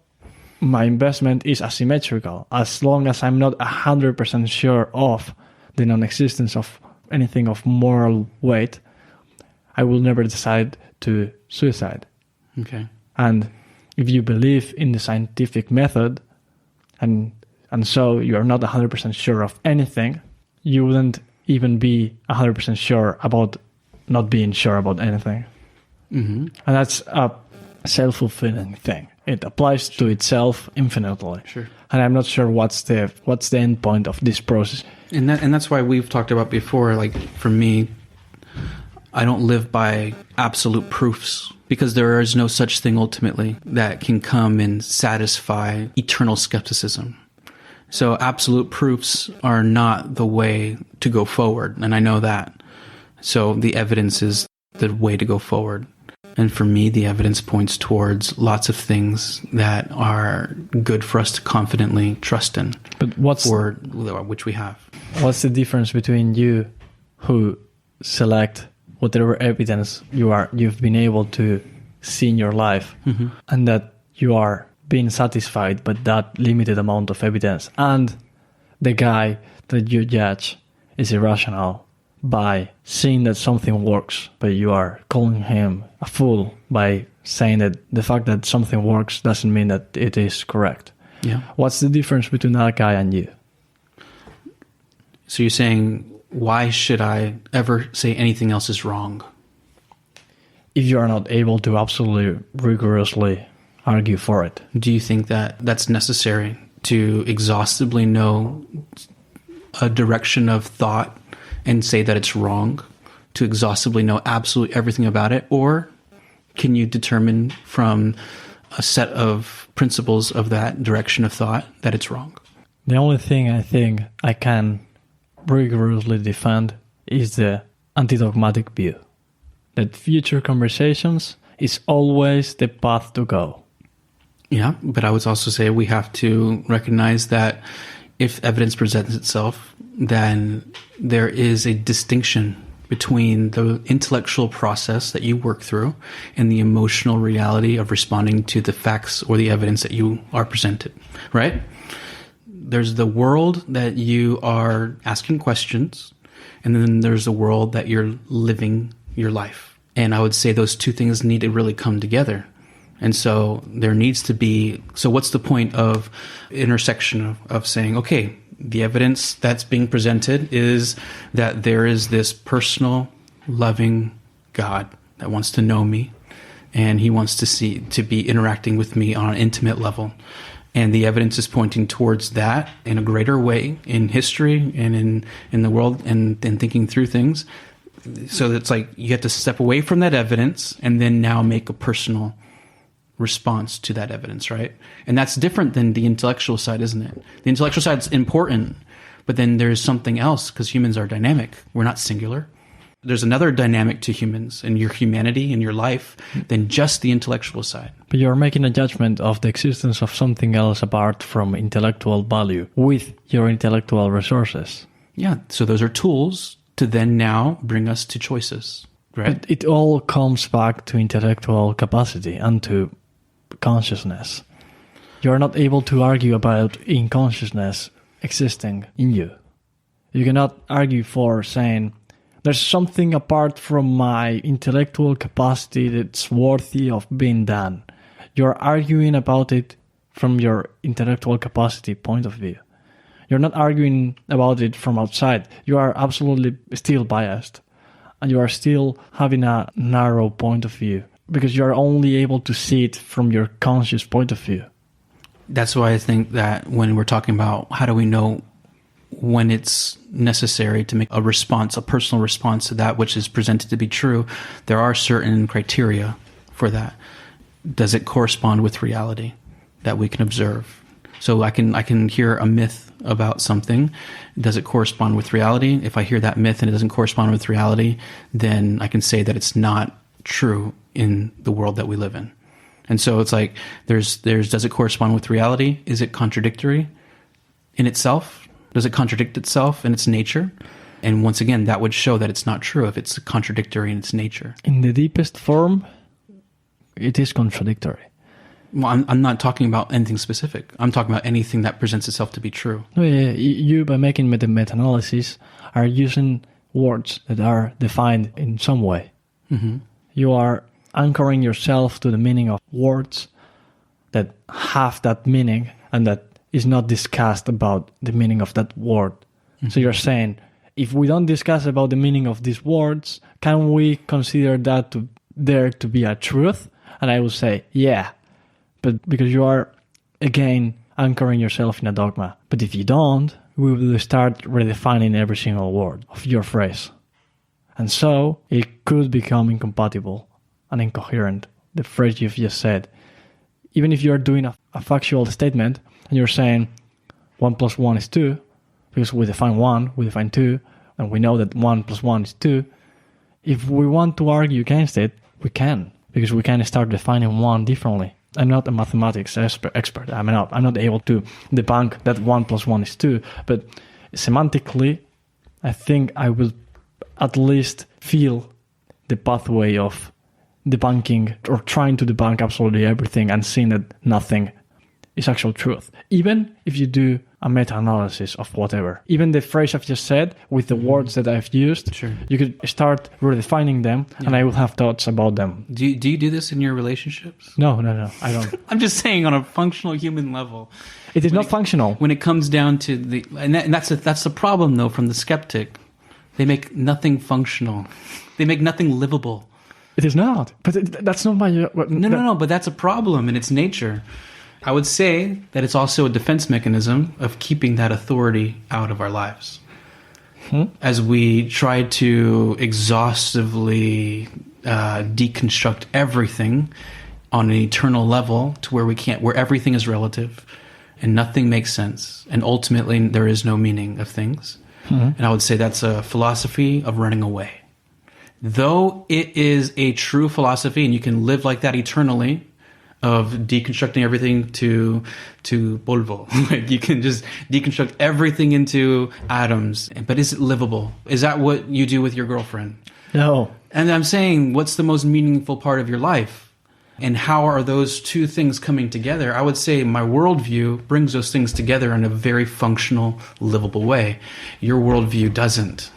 my investment is asymmetrical. As long as I'm not 100% sure of the non-existence of anything of moral weight, I will never decide to suicide. Okay. And if you believe in the scientific method, and so you're not 100% sure of anything, you wouldn't even be 100% sure about not being sure about anything. And that's a self-fulfilling thing. It applies to itself infinitely. Sure. And I'm not sure what's the end point of this process. And that's why we've talked about before, like for me, I don't live by absolute proofs because there is no such thing ultimately that can come and satisfy eternal skepticism. So absolute proofs are not the way to go forward, and I know that. So the evidence is the way to go forward. And for me, the evidence points towards lots of things that are good for us to confidently trust in. But which we have. What's the difference between you who select whatever evidence you've been able to see in your life, and that you are being satisfied by that limited amount of evidence, and the guy that you judge is irrational by seeing that something works, but you are calling him a fool by saying that the fact that something works doesn't mean that it is correct. Yeah. What's the difference between that guy and you? So you're saying, why should I ever say anything else is wrong? If you are not able to absolutely rigorously argue for it. Do you think that that's necessary to exhaustively know a direction of thought and say that it's wrong, to exhaustively know absolutely everything about it? Or can you determine from a set of principles of that direction of thought that it's wrong? The only thing I think I can rigorously defend is the anti-dogmatic view, that future conversations is always the path to go. Yeah, but I would also say we have to recognize that if evidence presents itself, then there is a distinction between the intellectual process that you work through and the emotional reality of responding to the facts or the evidence that you are presented, right? There's the world that you are asking questions, and then there's the world that you're living your life. And I would say those two things need to really come together. And so there needs to be, so what's the point of intersection of saying, okay, the evidence that's being presented is that there is this personal, loving God that wants to know me, and he wants to be interacting with me on an intimate level. And the evidence is pointing towards that in a greater way in history and in the world and thinking through things. So it's like you have to step away from that evidence and then now make a personal response to that evidence, right? And that's different than the intellectual side, isn't it? The intellectual side is important, but then there's something else because humans are dynamic. We're not singular. There's another dynamic to humans and your humanity and your life than just the intellectual side. But you're making a judgment of the existence of something else apart from intellectual value with your intellectual resources. Yeah, so those are tools to then now bring us to choices, right? But it all comes back to intellectual capacity and to consciousness. You're not able to argue about inconsciousness existing in you. You cannot argue for saying, there's something apart from my intellectual capacity that's worthy of being done. You're arguing about it from your intellectual capacity point of view. You're not arguing about it from outside. You are absolutely still biased. And you are still having a narrow point of view because you are only able to see it from your conscious point of view. That's why I think that when we're talking about how do we know when it's necessary to make a response, a personal response to that which is presented to be true, there are certain criteria for that. Does it correspond with reality that we can observe? So I can hear a myth about something. Does it correspond with reality? If I hear that myth and it doesn't correspond with reality, then I can say that it's not true in the world that we live in. And so it's like there's does it correspond with reality? Is it contradictory in itself? Does it contradict itself in its nature? And once again, that would show that it's not true if it's contradictory in its nature. In the deepest form, it is contradictory. Well, I'm not talking about anything specific. I'm talking about anything that presents itself to be true. You, by making meta-analysis, are using words that are defined in some way. Mm-hmm. You are anchoring yourself to the meaning of words that have that meaning and that is not discussed about the meaning of that word. Mm-hmm. So you're saying, if we don't discuss about the meaning of these words, can we consider that there to be a truth? And I will say, yeah. But because you are, again, anchoring yourself in a dogma. But if you don't, we will start redefining every single word of your phrase. And so it could become incompatible and incoherent the phrase you've just said. Even if you're doing a factual statement and you're saying 1 + 1 is 2, because we define 1, we define 2, and we know that 1 + 1 is 2, if we want to argue against it, we can, because we can start defining 1 differently. I'm not a mathematics expert. I'm not able to debunk that 1 + 1 is 2, but semantically, I think I will at least feel the pathway of debunking or trying to debunk absolutely everything and seeing that nothing is actual truth. Even if you do a meta-analysis of whatever. Even the phrase I've just said with the words that I've used, Sure. you could start redefining them and I will have thoughts about them. Do you do this in your relationships? No, I don't. I'm just saying on a functional human level. It is not functional. When it comes down to that's the problem though from the skeptic. They make nothing functional. They make nothing livable. It is not. But that's not my... No, but that's a problem in its nature. I would say that it's also a defense mechanism of keeping that authority out of our lives. As we try to exhaustively deconstruct everything on an eternal level to where everything is relative and nothing makes sense. And ultimately, there is no meaning of things. And I would say that's a philosophy of running away. Though it is a true philosophy and you can live like that eternally, of deconstructing everything to polvo. Like you can just deconstruct everything into atoms. But is it livable? Is that what you do with your girlfriend? No. And I'm saying, what's the most meaningful part of your life? And how are those two things coming together? I would say my worldview brings those things together in a very functional, livable way. Your worldview doesn't.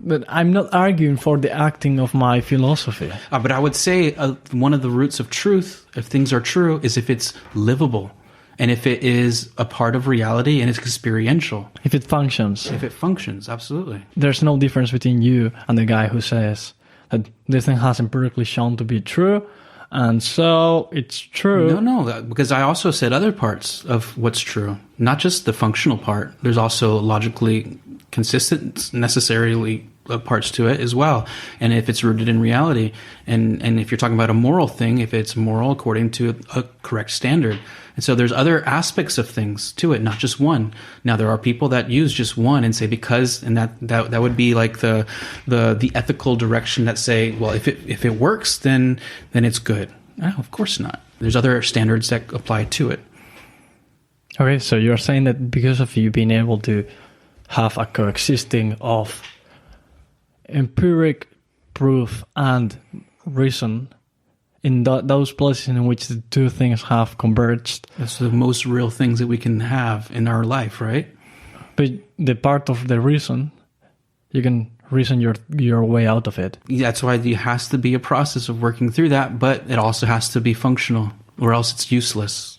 But I'm not arguing for the acting of my philosophy. But I would say one of the roots of truth, if things are true, is if it's livable. And if it is a part of reality and it's experiential. If it functions. If it functions, absolutely. There's no difference between you and the guy who says that this thing has empirically shown to be true, and so it's true. No, because I also said other parts of what's true. Not just the functional part. There's also logically consistent, necessarily parts to it as well. And if it's rooted in reality, and if you're talking about a moral thing, if it's moral according to a correct standard. And so there's other aspects of things to it, not just one. Now there are people that use just one and say because, and that would be like the ethical direction that say, well, if it works, then it's good. No, of course not. There's other standards that apply to it. Okay, so you're saying that because of you being able to have a coexisting of empiric proof and reason in those places in which the two things have converged. That's the most real things that we can have in our life, right? But the part of the reason, you can reason your way out of it. That's why there has to be a process of working through that, but it also has to be functional, or else it's useless.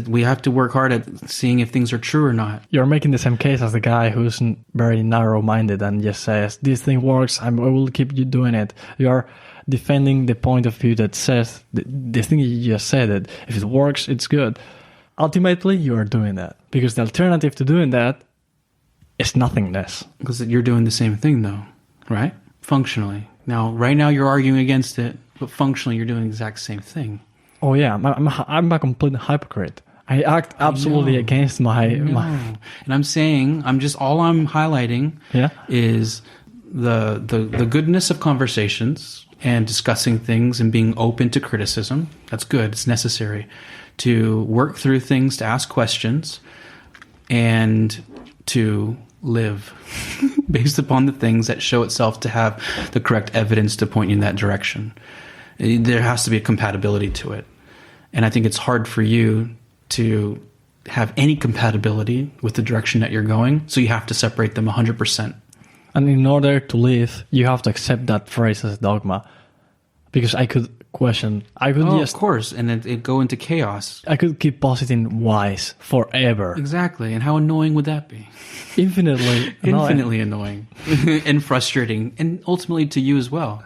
We have to work hard at seeing if things are true or not. You're making the same case as the guy who's very narrow-minded and just says, this thing works, I will keep you doing it. You're defending the point of view that says, the thing you just said, that if it works, it's good. Ultimately, you are doing that. Because the alternative to doing that is nothingness. Because you're doing the same thing, though, right? Functionally. Now, right now, you're arguing against it, but functionally, you're doing the exact same thing. Oh yeah, I'm a complete hypocrite. I act absolutely against my. And I'm saying, I'm highlighting is the goodness of conversations and discussing things and being open to criticism. That's good. It's necessary to work through things, to ask questions, and to live based upon the things that show itself to have the correct evidence to point you in that direction. There has to be a compatibility to it. And I think it's hard for you to have any compatibility with the direction that you're going. So you have to separate them 100%. And in order to live, you have to accept that phrase as dogma. Because I could question. Of course. And it'd go into chaos. I could keep positing whys forever. Exactly. And how annoying would that be? Infinitely annoying. And frustrating. And ultimately to you as well.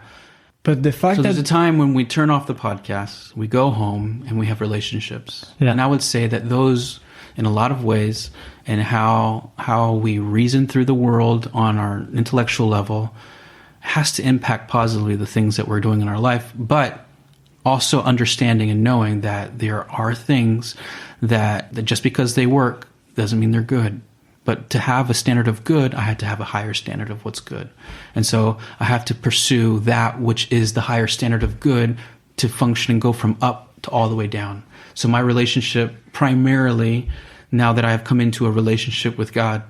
But the fact that there's a time when we turn off the podcast, we go home, and we have relationships. Yeah. And I would say that those, in a lot of ways, and how we reason through the world on our intellectual level, has to impact positively the things that we're doing in our life. But also understanding and knowing that there are things that just because they work doesn't mean they're good. But to have a standard of good, I had to have a higher standard of what's good. And so I have to pursue that which is the higher standard of good to function and go from up to all the way down. So my relationship primarily, now that I have come into a relationship with God,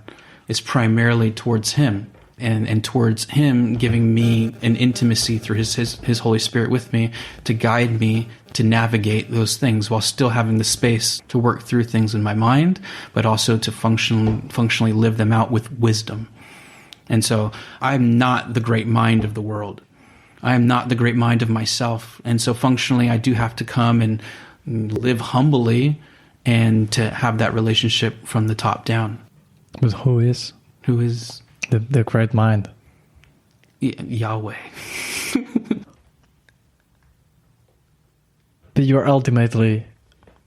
is primarily towards Him. And towards Him giving me an intimacy through His Holy Spirit with me to guide me to navigate those things while still having the space to work through things in my mind, but also to functionally live them out with wisdom. And so I'm not the great mind of the world. I am not the great mind of myself. And so functionally, I do have to come and live humbly and to have that relationship from the top down. But who is? Who is? The great mind. Yahweh. But you're ultimately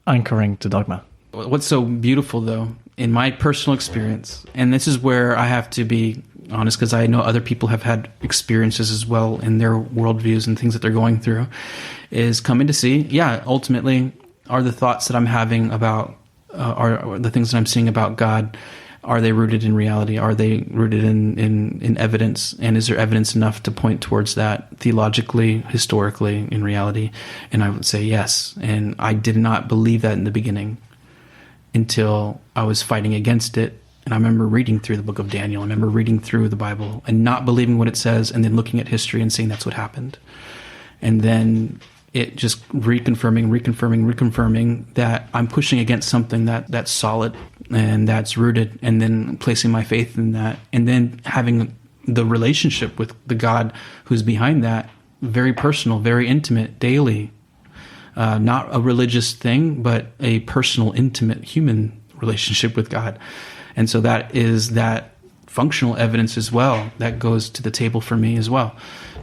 anchoring to dogma. What's so beautiful, though, in my personal experience, and this is where I have to be honest because I know other people have had experiences as well in their worldviews and things that they're going through, is coming to see, ultimately, are the thoughts that I'm having about, are the things that I'm seeing about God, are they rooted in reality? Are they rooted in evidence? And is there evidence enough to point towards that theologically, historically, in reality? And I would say yes. And I did not believe that in the beginning until I was fighting against it. And I remember reading through the book of Daniel. I remember reading through the Bible and not believing what it says and then looking at history and saying that's what happened. And then it just reconfirming that I'm pushing against something that's solid and that's rooted, and then placing my faith in that, and then having the relationship with the God who's behind that, very personal, very intimate, daily. Not a religious thing, but a personal, intimate, human relationship with God. And so that is that functional evidence as well that goes to the table for me as well.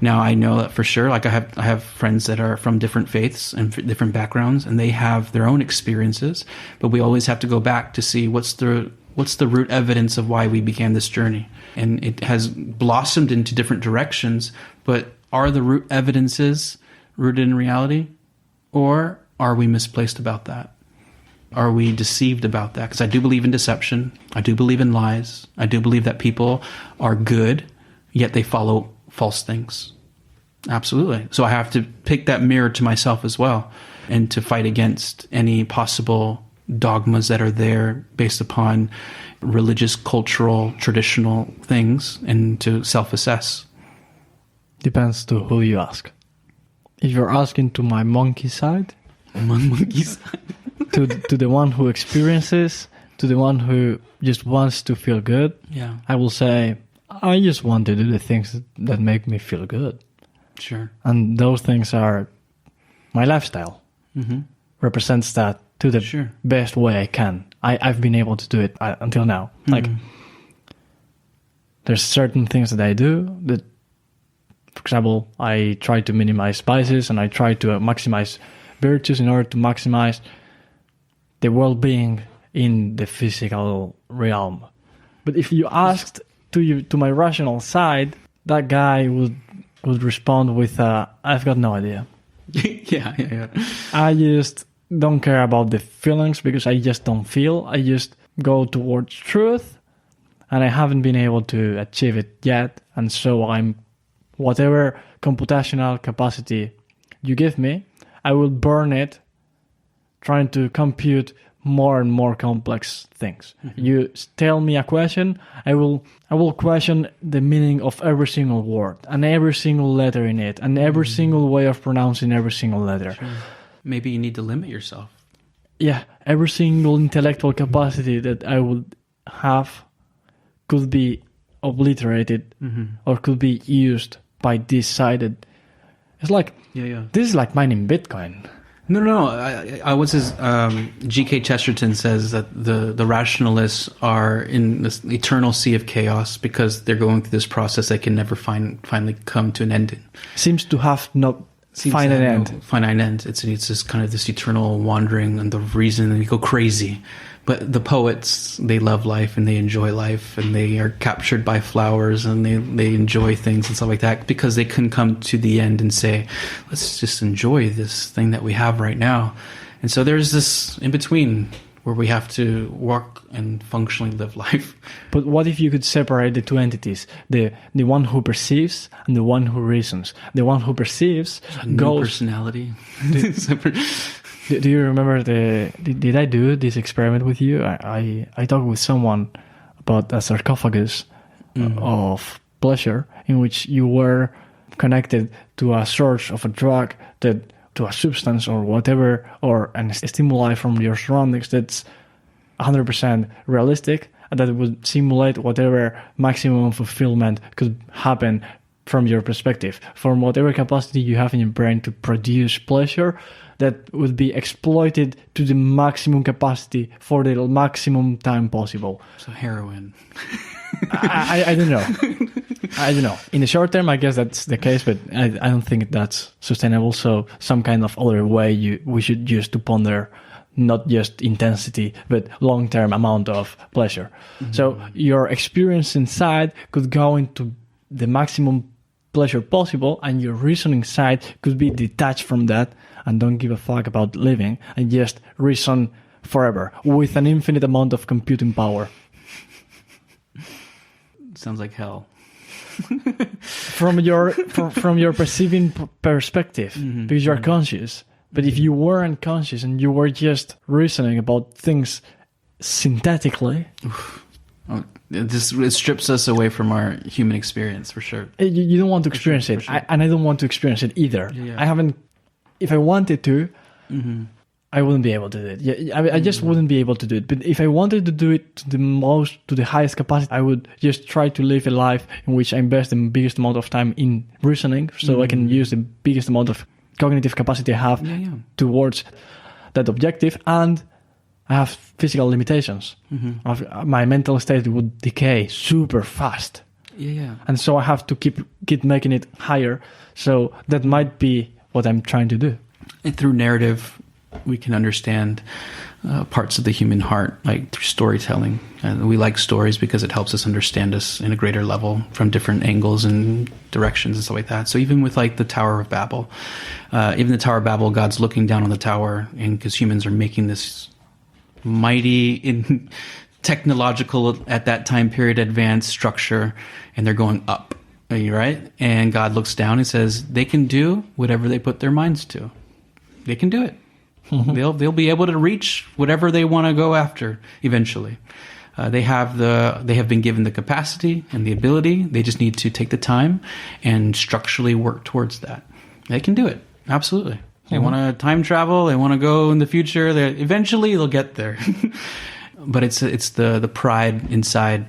Now I know that for sure, like I have friends that are from different faiths and different backgrounds, and they have their own experiences, but we always have to go back to see what's the root evidence of why we began this journey. And it has blossomed into different directions, but are the root evidences rooted in reality, or are we misplaced about that? Are we deceived about that? Because I do believe in deception. I do believe in lies. I do believe that people are good, yet they follow false things. Absolutely. So I have to pick that mirror to myself as well and to fight against any possible dogmas that are there based upon religious, cultural, traditional things, and to self-assess. Depends to who you ask. If you're asking to my monkey side, to the one who experiences, to the one who just wants to feel good, I will say, I just want to do the things that make me feel good. Sure. And those things are my lifestyle. Mm-hmm. Represents that to the best way I can. I've been able to do it until now. Mm-hmm. Like, there's certain things that I do that, for example, I try to minimize spices and I try to maximize virtues in order to maximize the well-being in the physical realm. But if you asked to my rational side, that guy would respond with, I've got no idea. Yeah. I just don't care about the feelings because I just don't feel. I just go towards truth, and I haven't been able to achieve it yet. And so I'm, whatever computational capacity you give me, I will burn it trying to compute more and more complex things. Mm-hmm. You tell me a question, I will question the meaning of every single word and every single letter in it and every single way of pronouncing every single letter. Sure. Maybe you need to limit yourself. Yeah, every single intellectual capacity that I would have could be obliterated or could be used by this side. It's like, this is like mining Bitcoin. No. I was his G.K. Chesterton says that the rationalists are in this eternal sea of chaos because they're going through this process they can never finally come to an ending. Seems to have not seems finite to have end. no finite end. It's just kind of this eternal wandering and the reason, and you go crazy. But the poets, they love life and they enjoy life and they are captured by flowers and they enjoy things and stuff like that because they couldn't come to the end and say, let's just enjoy this thing that we have right now. And so there's this in between where we have to work and functionally live life. But what if you could separate the two entities, the one who perceives and the one who reasons? The one who perceives No personality. Do you remember did I do this experiment with you? I talked with someone about a sarcophagus of pleasure in which you were connected to a source of a drug, to a substance or whatever, or a stimuli from your surroundings that's 100% realistic, and that would simulate whatever maximum fulfillment could happen from your perspective, from whatever capacity you have in your brain to produce pleasure, that would be exploited to the maximum capacity for the maximum time possible. So heroin. I don't know. I don't know. In the short term, I guess that's the case, but I don't think that's sustainable. So some kind of other way we should use to ponder not just intensity, but long-term amount of pleasure. Mm-hmm. So your experience inside could go into the maximum pleasure possible, and your reasoning side could be detached from that and don't give a fuck about living and just reason forever with an infinite amount of computing power. Sounds like hell. from your perceiving perspective, because you're conscious. But if you weren't conscious and you were just reasoning about things synthetically, it strips us away from our human experience for sure. You don't want to experience it, sure. And I don't want to experience it either. Yeah. I haven't. If I wanted to, I wouldn't be able to do it. Yeah, I just wouldn't be able to do it. But if I wanted to do it to the highest capacity, I would just try to live a life in which I invest the biggest amount of time in reasoning, so I can use the biggest amount of cognitive capacity I have towards that objective, and I have physical limitations. My mental state would decay super fast. And so I have to keep making it higher. So that might be what I'm trying to do. And through narrative, we can understand parts of the human heart, like through storytelling. And we like stories because it helps us understand us in a greater level from different angles and directions and stuff like that. So even with like the Tower of Babel, even the Tower of Babel, God's looking down on the tower, and because humans are making this mighty in technological at that time period advanced structure, and they're going up, right? And God looks down and says they can do whatever they put their minds to. They can do it. They'll be able to reach whatever they want to go after eventually. They have been given the capacity and the ability. They just need to take the time and structurally work towards that. They can do it. Absolutely. They want to time travel. They want to go in the future. Eventually they'll get there. But it's the pride inside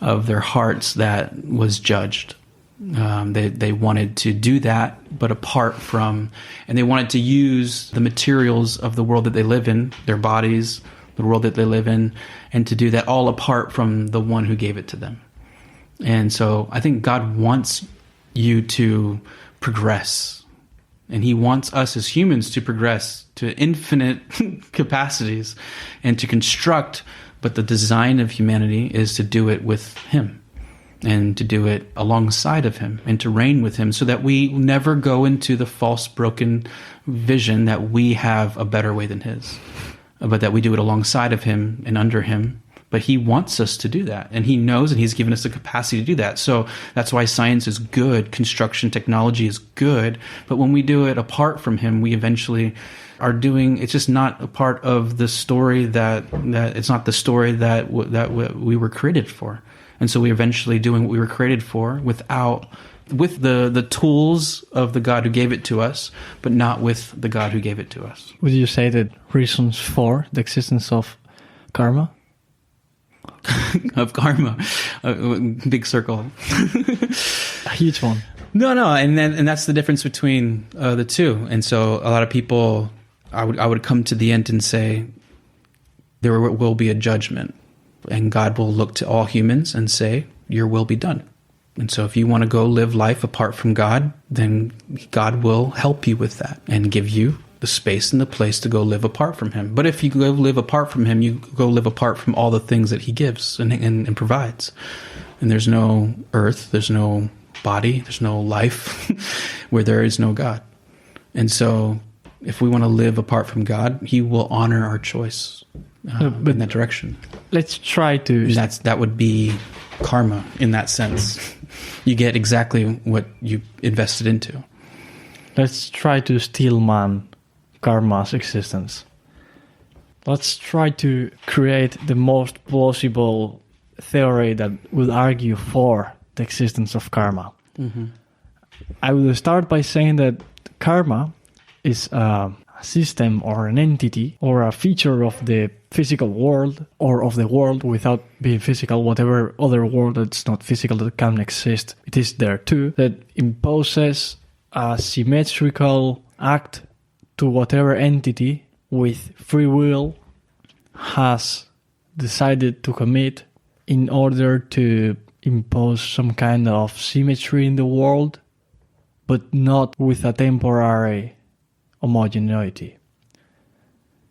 of their hearts that was judged. They wanted to do that, but apart from, and they wanted to use the materials of the world that they live in, their bodies, the world that they live in, and to do that all apart from the one who gave it to them. And so I think God wants you to progress, and he wants us as humans to progress to infinite capacities and to construct, but the design of humanity is to do it with him, and to do it alongside of him, and to reign with him, so that we never go into the false, broken vision that we have a better way than his, but that we do it alongside of him and under him. But he wants us to do that, and he knows, and he's given us the capacity to do that. So that's why science is good, construction technology is good, but when we do it apart from him, we eventually are doing, it's just not a part of the story that it's not the story that we were created for. And so we're eventually doing what we were created for with the tools of the God who gave it to us, but not with the God who gave it to us. Would you say that reasons for the existence of karma? Of karma, big circle, a huge one. No, and that's the difference between the two. And so a lot of people, I would come to the end and say, there will be a judgment. And God will look to all humans and say, your will be done. And so if you want to go live life apart from God, then God will help you with that and give you the space and the place to go live apart from him. But if you go live apart from him, you go live apart from all the things that he gives and provides. And there's no earth, there's no body, there's no life where there is no God. And so if we want to live apart from God, he will honor our choice in that direction. Let's try to... That would be karma in that sense. You get exactly what you invested into. Let's try to stillman karma's existence. Let's try to create the most plausible theory that will argue for the existence of karma. Mm-hmm. I will start by saying that karma is a system or an entity or a feature of the physical world or of the world without being physical, whatever other world that's not physical that can exist, it is there too, that imposes a symmetrical act to whatever entity with free will has decided to commit in order to impose some kind of symmetry in the world, but not with a temporary homogeneity.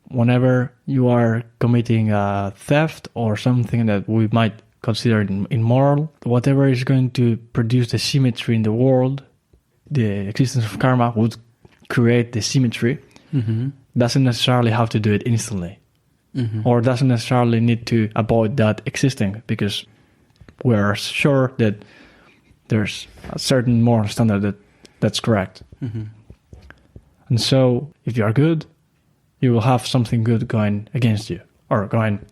Whenever you are committing a theft or something that we might consider immoral, whatever is going to produce the symmetry in the world, the existence of karma would create the symmetry, doesn't necessarily have to do it instantly, or doesn't necessarily need to avoid that existing, because we are sure that there's a certain moral standard that's correct. And so, if you are good, you will have something good going against you, or going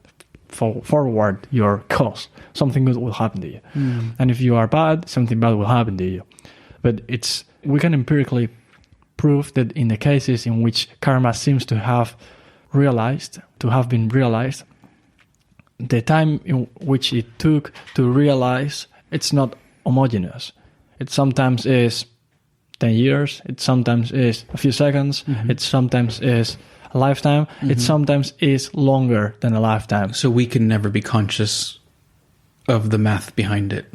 forward your cause. Something good will happen to you. And if you are bad, something bad will happen to you. But we can empirically prove that in the cases in which karma seems to have been realized, the time in which it took to realize, it's not homogeneous. It sometimes is 10 years, it sometimes is a few seconds, it sometimes is a lifetime, it sometimes is longer than a lifetime. So we can never be conscious of the math behind it.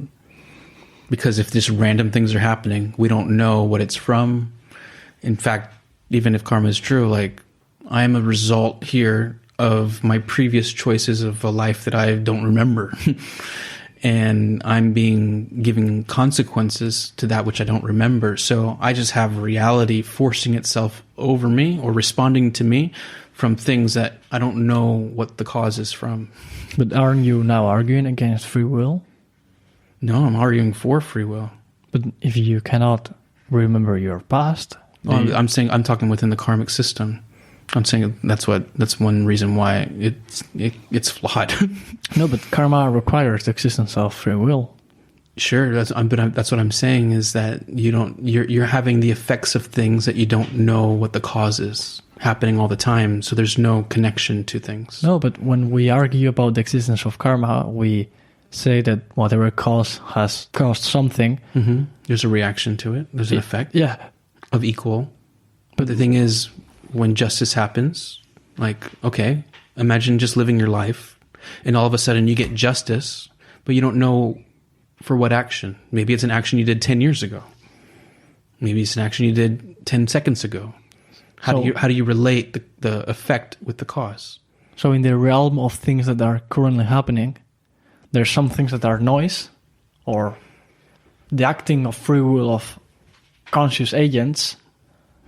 Because if just random things are happening, we don't know what it's from. In fact, even if karma is true, like, I am a result here of my previous choices of a life that I don't remember. And I'm giving consequences to that which I don't remember. So I just have reality forcing itself over me or responding to me from things that I don't know what the cause is from. But aren't you now arguing against free will? No, I'm arguing for free will. But if you cannot remember your past... I'm talking within the karmic system. I'm saying that's one reason why it's flawed. No, but karma requires the existence of free will. Sure, that's what I'm saying is that you're having the effects of things that you don't know what the cause is happening all the time. So there's no connection to things. No, but when we argue about the existence of karma, we say that whatever cause has caused something. There's a reaction to it. There's an effect. Yeah. Of equal. But the thing is, when justice happens, like, okay, imagine just living your life and all of a sudden you get justice, but you don't know for what action. Maybe it's an action you did 10 years ago. Maybe it's an action you did 10 seconds ago. How do you relate the effect with the cause? So in the realm of things that are currently happening, there's some things that are noise, or the acting of free will of conscious agents.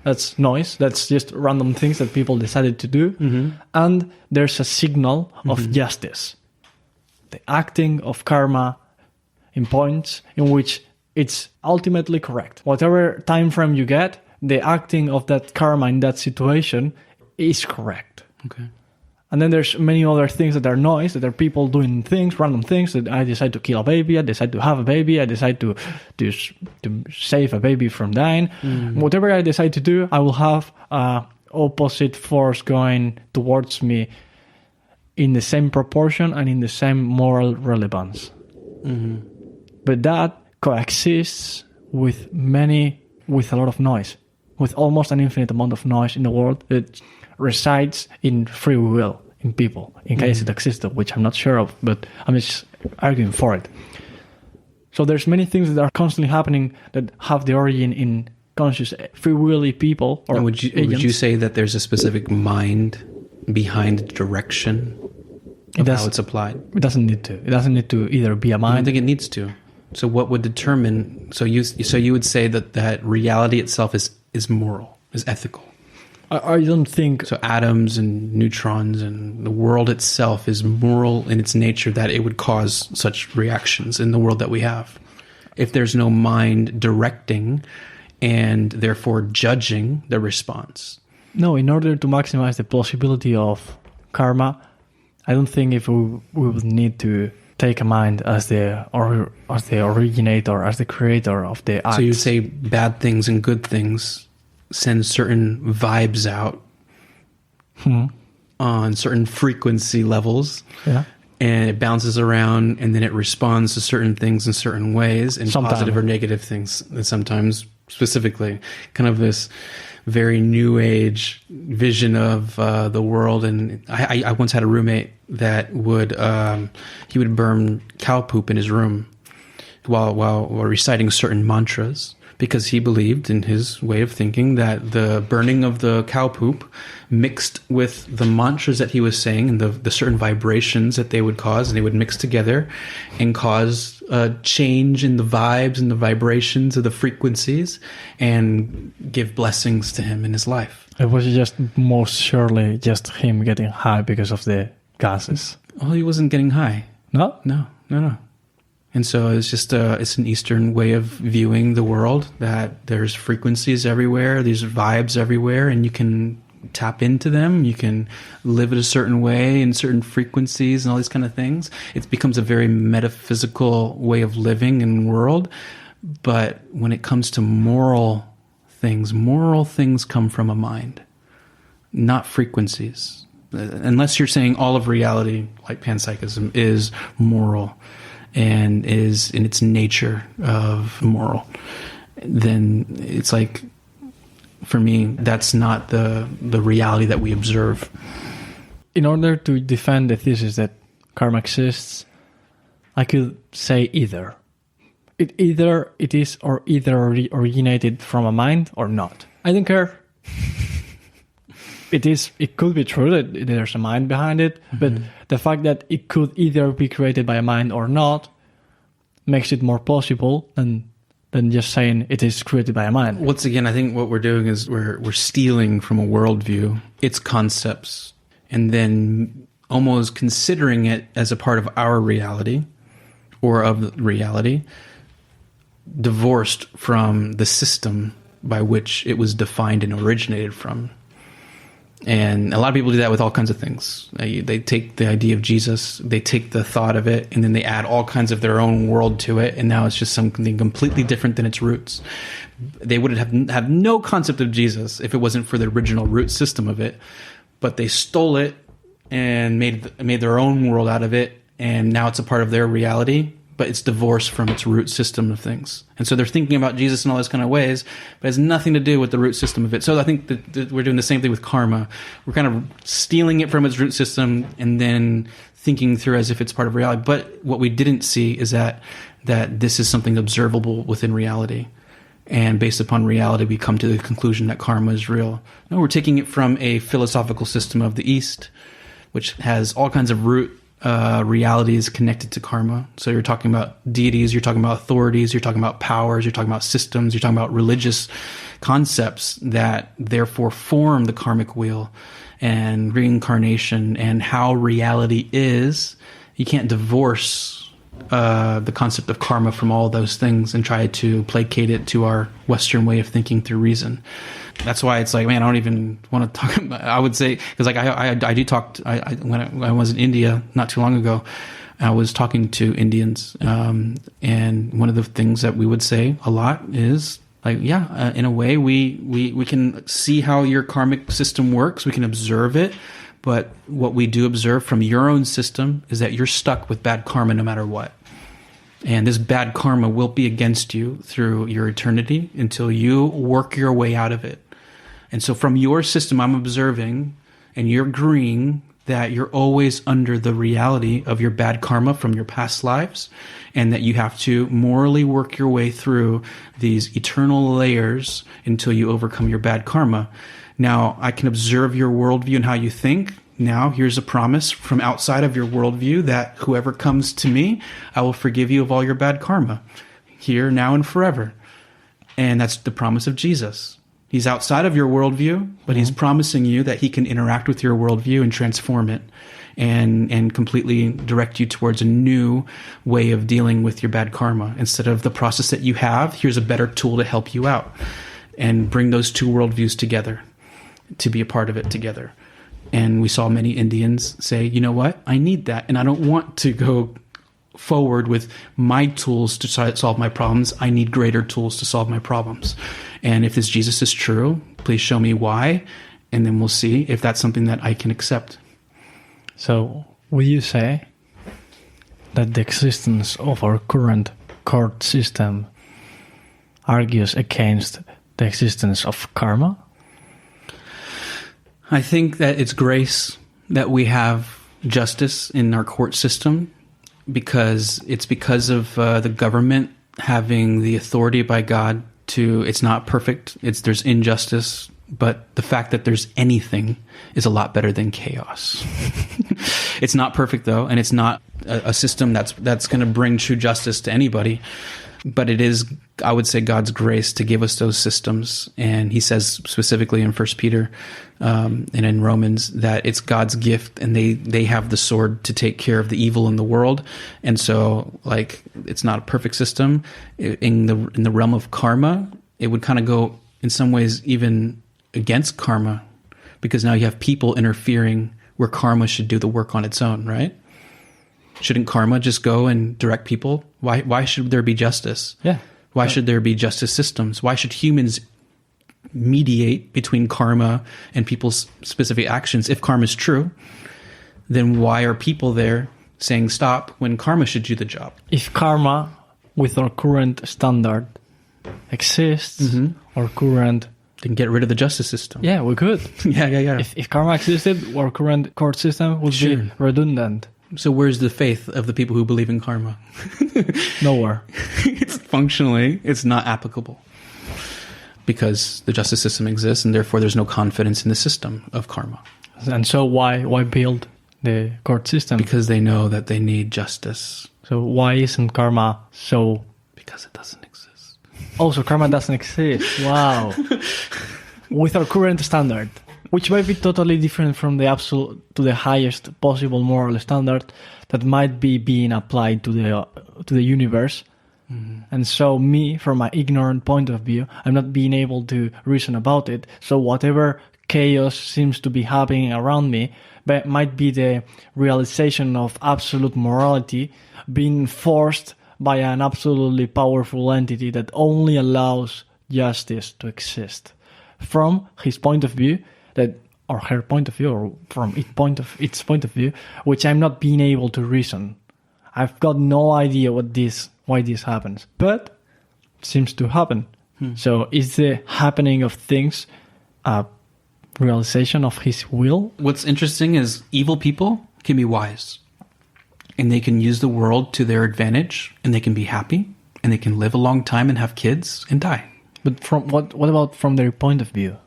That's noise. That's just random things that people decided to do. And there's a signal of justice. The acting of karma in points in which it's ultimately correct. Whatever time frame you get, the acting of that karma in that situation is correct. Okay. And then there's many other things that are noise, that are people doing things, random things, that I decide to kill a baby, I decide to have a baby, I decide to save a baby from dying. Whatever I decide to do, I will have opposite force going towards me in the same proportion and in the same moral relevance. But that coexists with a lot of noise, with almost an infinite amount of noise in the world that resides in free will in people, in case it existed, which I'm not sure of, but I'm just arguing for it. So there's many things that are constantly happening that have the origin in conscious free willy people. Or and would you say that there's a specific mind behind direction of how it's applied? It doesn't need to. It doesn't need to either be a mind. I don't think it needs to. So what would determine? So you would say that reality itself is moral, is ethical. I don't think so. Atoms and neutrons and the world itself is moral in its nature, that it would cause such reactions in the world that we have. If there's no mind directing and therefore judging the response. No, in order to maximize the possibility of karma, I don't think if we would need to take a mind as the originator, as the creator of the acts. So you say bad things and good things send certain vibes out on certain frequency levels, and it bounces around, and then it responds to certain things in certain ways, and positive or negative things, and sometimes specifically kind of this very new age vision of the world. And I once had a roommate that would he would burn cow poop in his room while reciting certain mantras, because he believed, in his way of thinking, that the burning of the cow poop mixed with the mantras that he was saying and the certain vibrations that they would cause, and they would mix together and cause a change in the vibes and the vibrations of the frequencies and give blessings to him in his life. It was just most surely just him getting high because of the gases. Oh, he wasn't getting high. No? No. And so it's just it's an Eastern way of viewing the world, that there's frequencies everywhere, there's vibes everywhere, and you can tap into them. You can live it a certain way in certain frequencies and all these kind of things. It becomes a very metaphysical way of living in the world. But when it comes to moral things come from a mind, not frequencies. Unless you're saying all of reality, like panpsychism, is moral and is in its nature of moral, then it's like, for me, that's not the reality that we observe. In order to defend the thesis that karma exists, I could say either. It is originated from a mind or not. I don't care. It could be true that there's a mind behind it, but the fact that it could either be created by a mind or not makes it more plausible than just saying it is created by a mind. Once again, I think what we're doing is we're stealing from a worldview its concepts and then almost considering it as a part of our reality or of reality, divorced from the system by which it was defined and originated from. And a lot of people do that with all kinds of things. They take the idea of Jesus, they take the thought of it, and then they add all kinds of their own world to it, and now it's just something completely different than its roots. They would have no concept of Jesus if it wasn't for the original root system of it, but they stole it and made their own world out of it, and now it's a part of their reality, but it's divorced from its root system of things. And so they're thinking about Jesus in all those kind of ways, but it has nothing to do with the root system of it. So I think that we're doing the same thing with karma. We're kind of stealing it from its root system and then thinking through as if it's part of reality. But what we didn't see is that this is something observable within reality. And based upon reality, we come to the conclusion that karma is real. No, we're taking it from a philosophical system of the East, which has all kinds of root realities connected to karma. So you're talking about deities, you're talking about authorities, you're talking about powers, you're talking about systems, you're talking about religious concepts that therefore form the karmic wheel and reincarnation and how reality is. You can't divorce the concept of karma from all those things and try to placate it to our Western way of thinking through reason. That's why it's like, man, I don't even want to talk about, I would say, because like I do talk, when I was in India not too long ago, I was talking to Indians, and one of the things that we would say a lot is like, in a way we can see how your karmic system works, we can observe it, but what we do observe from your own system is that you're stuck with bad karma no matter what. And this bad karma will be against you through your eternity until you work your way out of it. And so from your system, I'm observing, and you're agreeing that you're always under the reality of your bad karma from your past lives, and that you have to morally work your way through these eternal layers until you overcome your bad karma. Now, I can observe your worldview and how you think. Now, here's a promise from outside of your worldview that whoever comes to me, I will forgive you of all your bad karma, here, now, and forever. And that's the promise of Jesus. He's outside of your worldview, but he's promising you that he can interact with your worldview and transform it and completely direct you towards a new way of dealing with your bad karma. Instead of the process that you have, here's a better tool to help you out and bring those two worldviews together, to be a part of it together. And we saw many Indians say, you know what, I need that, and I don't want to go forward with my tools to solve my problems. I need greater tools to solve my problems. And if this Jesus is true, please show me why, and then we'll see if that's something that I can accept. So, would you say that the existence of our current court system argues against the existence of karma? I think that it's grace that we have justice in our court system, because it's because of the government having the authority by God to, it's not perfect, there's injustice, but the fact that there's anything is a lot better than chaos. It's not perfect though, and it's not a system that's going to bring true justice to anybody. But it is, I would say, God's grace to give us those systems. And he says specifically in 1 Peter and in Romans that it's God's gift, and they have the sword to take care of the evil in the world. And so, like, it's not a perfect system. In the realm of karma, it would kind of go in some ways even against karma, because now you have people interfering where karma should do the work on its own, right? Shouldn't karma just go and direct people? Why should there be justice? Yeah. Why should there be justice systems? Why should humans mediate between karma and people's specific actions? If karma is true, then why are people there saying stop when karma should do the job? If karma, with our current standard, exists, our current... Then get rid of the justice system. Yeah, we could. Yeah. If karma existed, our current court system would be redundant. So where's the faith of the people who believe in karma? Nowhere. It's not applicable, because the justice system exists, and therefore there's no confidence in the system of karma. And so why build the court system? Because they know that they need justice. So why isn't karma so... Because it doesn't exist. Oh, so karma doesn't exist. Wow. With our current standard, which might be totally different from the absolute to the highest possible moral standard that might be being applied to the universe. And so me, from my ignorant point of view, I'm not being able to reason about it. So whatever chaos seems to be happening around me, but might be the realization of absolute morality being forced by an absolutely powerful entity that only allows justice to exist. From his point of view, or her point of view, or from its point of view, which I'm not being able to reason. I've got no idea why this happens, but it seems to happen. So is the happening of things a realization of his will? What's interesting is evil people can be wise, and they can use the world to their advantage, and they can be happy, and they can live a long time and have kids and die. But from what about from their point of view?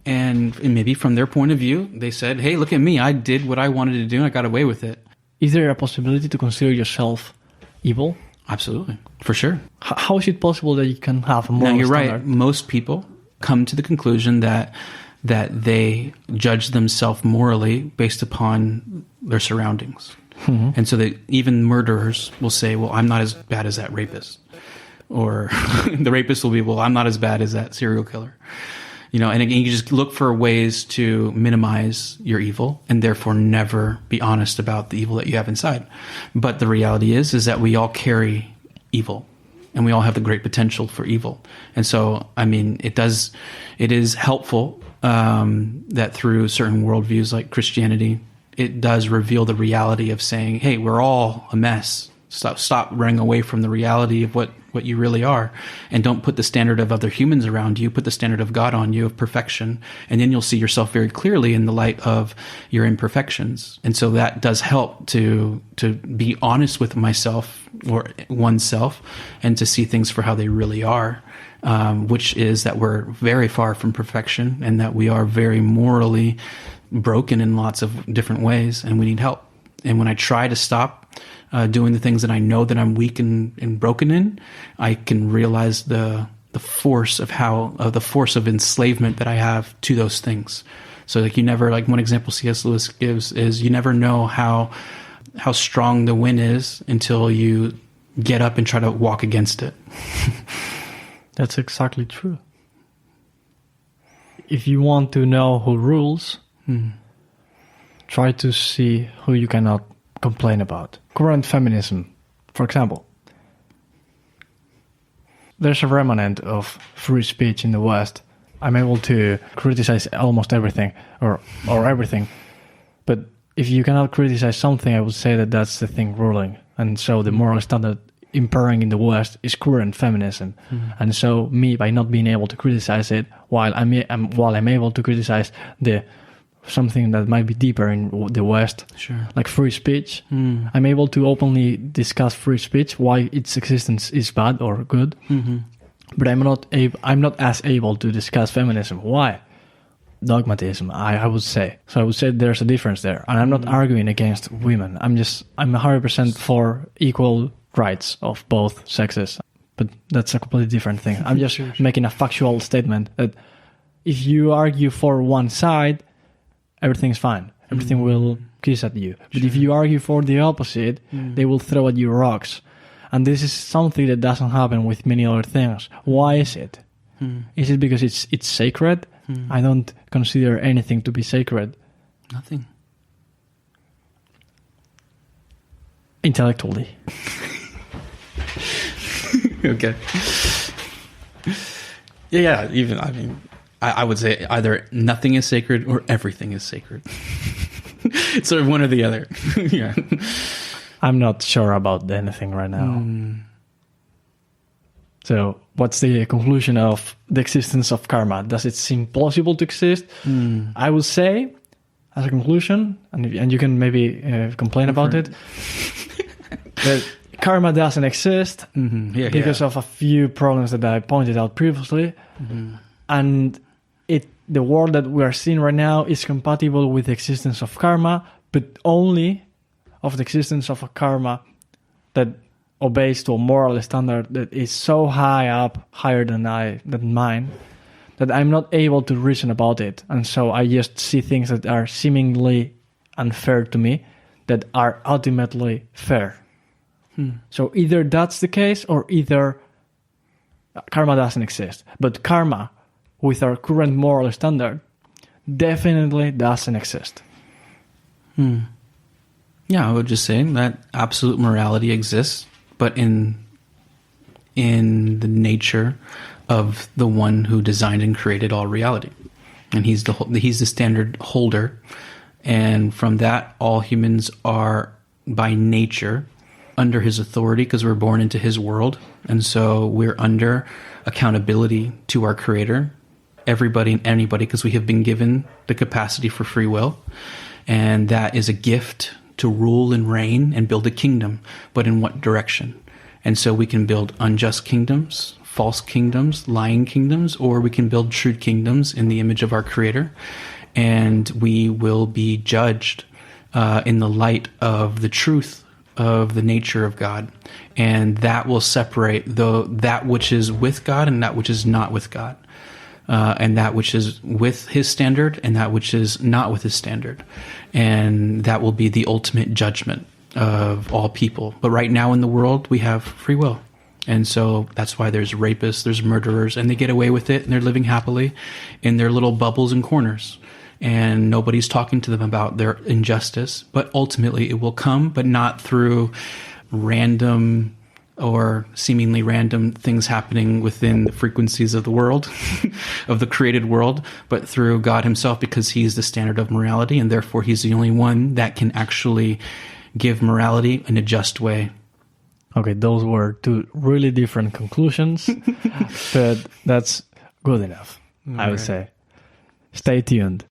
And maybe from their point of view, they said, hey, look at me. I did what I wanted to do, and I got away with it. Is there a possibility to consider yourself evil? Absolutely. For sure. How is it possible that you can have a moral Now, you're standard? right. Most people come to the conclusion that they judge themselves morally based upon their surroundings. And so that even murderers will say, well, I'm not as bad as that rapist. Or the rapist will be, well, I'm not as bad as that serial killer. You know, and again, you just look for ways to minimize your evil and therefore never be honest about the evil that you have inside. But the reality is that we all carry evil, and we all have the great potential for evil. And so, I mean, it is helpful that through certain worldviews like Christianity, it does reveal the reality of saying, hey, we're all a mess. Stop running away from the reality of what you really are, and don't put the standard of other humans around you. Put the standard of God on you, of perfection, and then you'll see yourself very clearly in the light of your imperfections. And so that does help to be honest with myself or oneself, and to see things for how they really are, which is that we're very far from perfection, and that we are very morally broken in lots of different ways, and we need help. And when I try to stop doing the things that I know that I'm weak and broken in, I can realize the force of enslavement that I have to those things. So like one example C.S. Lewis gives is, you never know how strong the wind is until you get up and try to walk against it. That's exactly true. If you want to know who rules, try to see who you cannot complain about. Current feminism, for example. There's a remnant of free speech in the West. I'm able to criticize almost everything, or everything. But if you cannot criticize something, I would say that that's the thing ruling. And so the moral standard impairing in the West is current feminism. And so me, by not being able to criticize it, while I'm able to criticize something that might be deeper in the West, sure, like free speech, I'm able to openly discuss free speech, why its existence is bad or good. But I'm not as able to discuss feminism. Why? Dogmatism, I would say. So I would say there's a difference there. And I'm not arguing against women. I'm 100% for equal rights of both sexes. But that's a completely different thing. I'm just making a factual statement that if you argue for one side, everything's fine. Everything will kiss at you. But if you argue for the opposite, they will throw at you rocks. And this is something that doesn't happen with many other things. Why is it? Is it because it's sacred? I don't consider anything to be sacred. Nothing. Intellectually. Okay. Yeah, I would say either nothing is sacred or everything is sacred. It's sort of one or the other. Yeah. I'm not sure about anything right now. So what's the conclusion of the existence of karma? Does it seem plausible to exist? I would say, as a conclusion, and you can maybe complain about it, that karma doesn't exist because of a few problems that I pointed out previously. And the world that we are seeing right now is compatible with the existence of karma, but only of the existence of a karma that obeys to a moral standard that is so higher than mine, that I'm not able to reason about it. And so I just see things that are seemingly unfair to me that are ultimately fair. So either that's the case, or either karma doesn't exist. But karma, with our current moral standard, definitely doesn't exist. Yeah, I would just say that absolute morality exists, but in the nature of the one who designed and created all reality. And he's the standard holder. And from that, all humans are by nature under his authority, because we're born into his world. And so we're under accountability to our creator, everybody and anybody, because we have been given the capacity for free will. And that is a gift to rule and reign and build a kingdom, but in what direction? And so we can build unjust kingdoms, false kingdoms, lying kingdoms, or we can build true kingdoms in the image of our creator. And we will be judged in the light of the truth of the nature of God. And that will separate that which is with God and that which is not with God. And that which is with his standard and that which is not with his standard. And that will be the ultimate judgment of all people. But right now in the world, we have free will. And so that's why there's rapists, there's murderers, and they get away with it, and they're living happily in their little bubbles and corners. And nobody's talking to them about their injustice. But ultimately it will come, but not through random or seemingly random things happening within the frequencies of the world, of the created world, but through God himself, because he's the standard of morality, and therefore he's the only one that can actually give morality in a just way. Okay, those were two really different conclusions, but that's good enough, I would say. Stay tuned.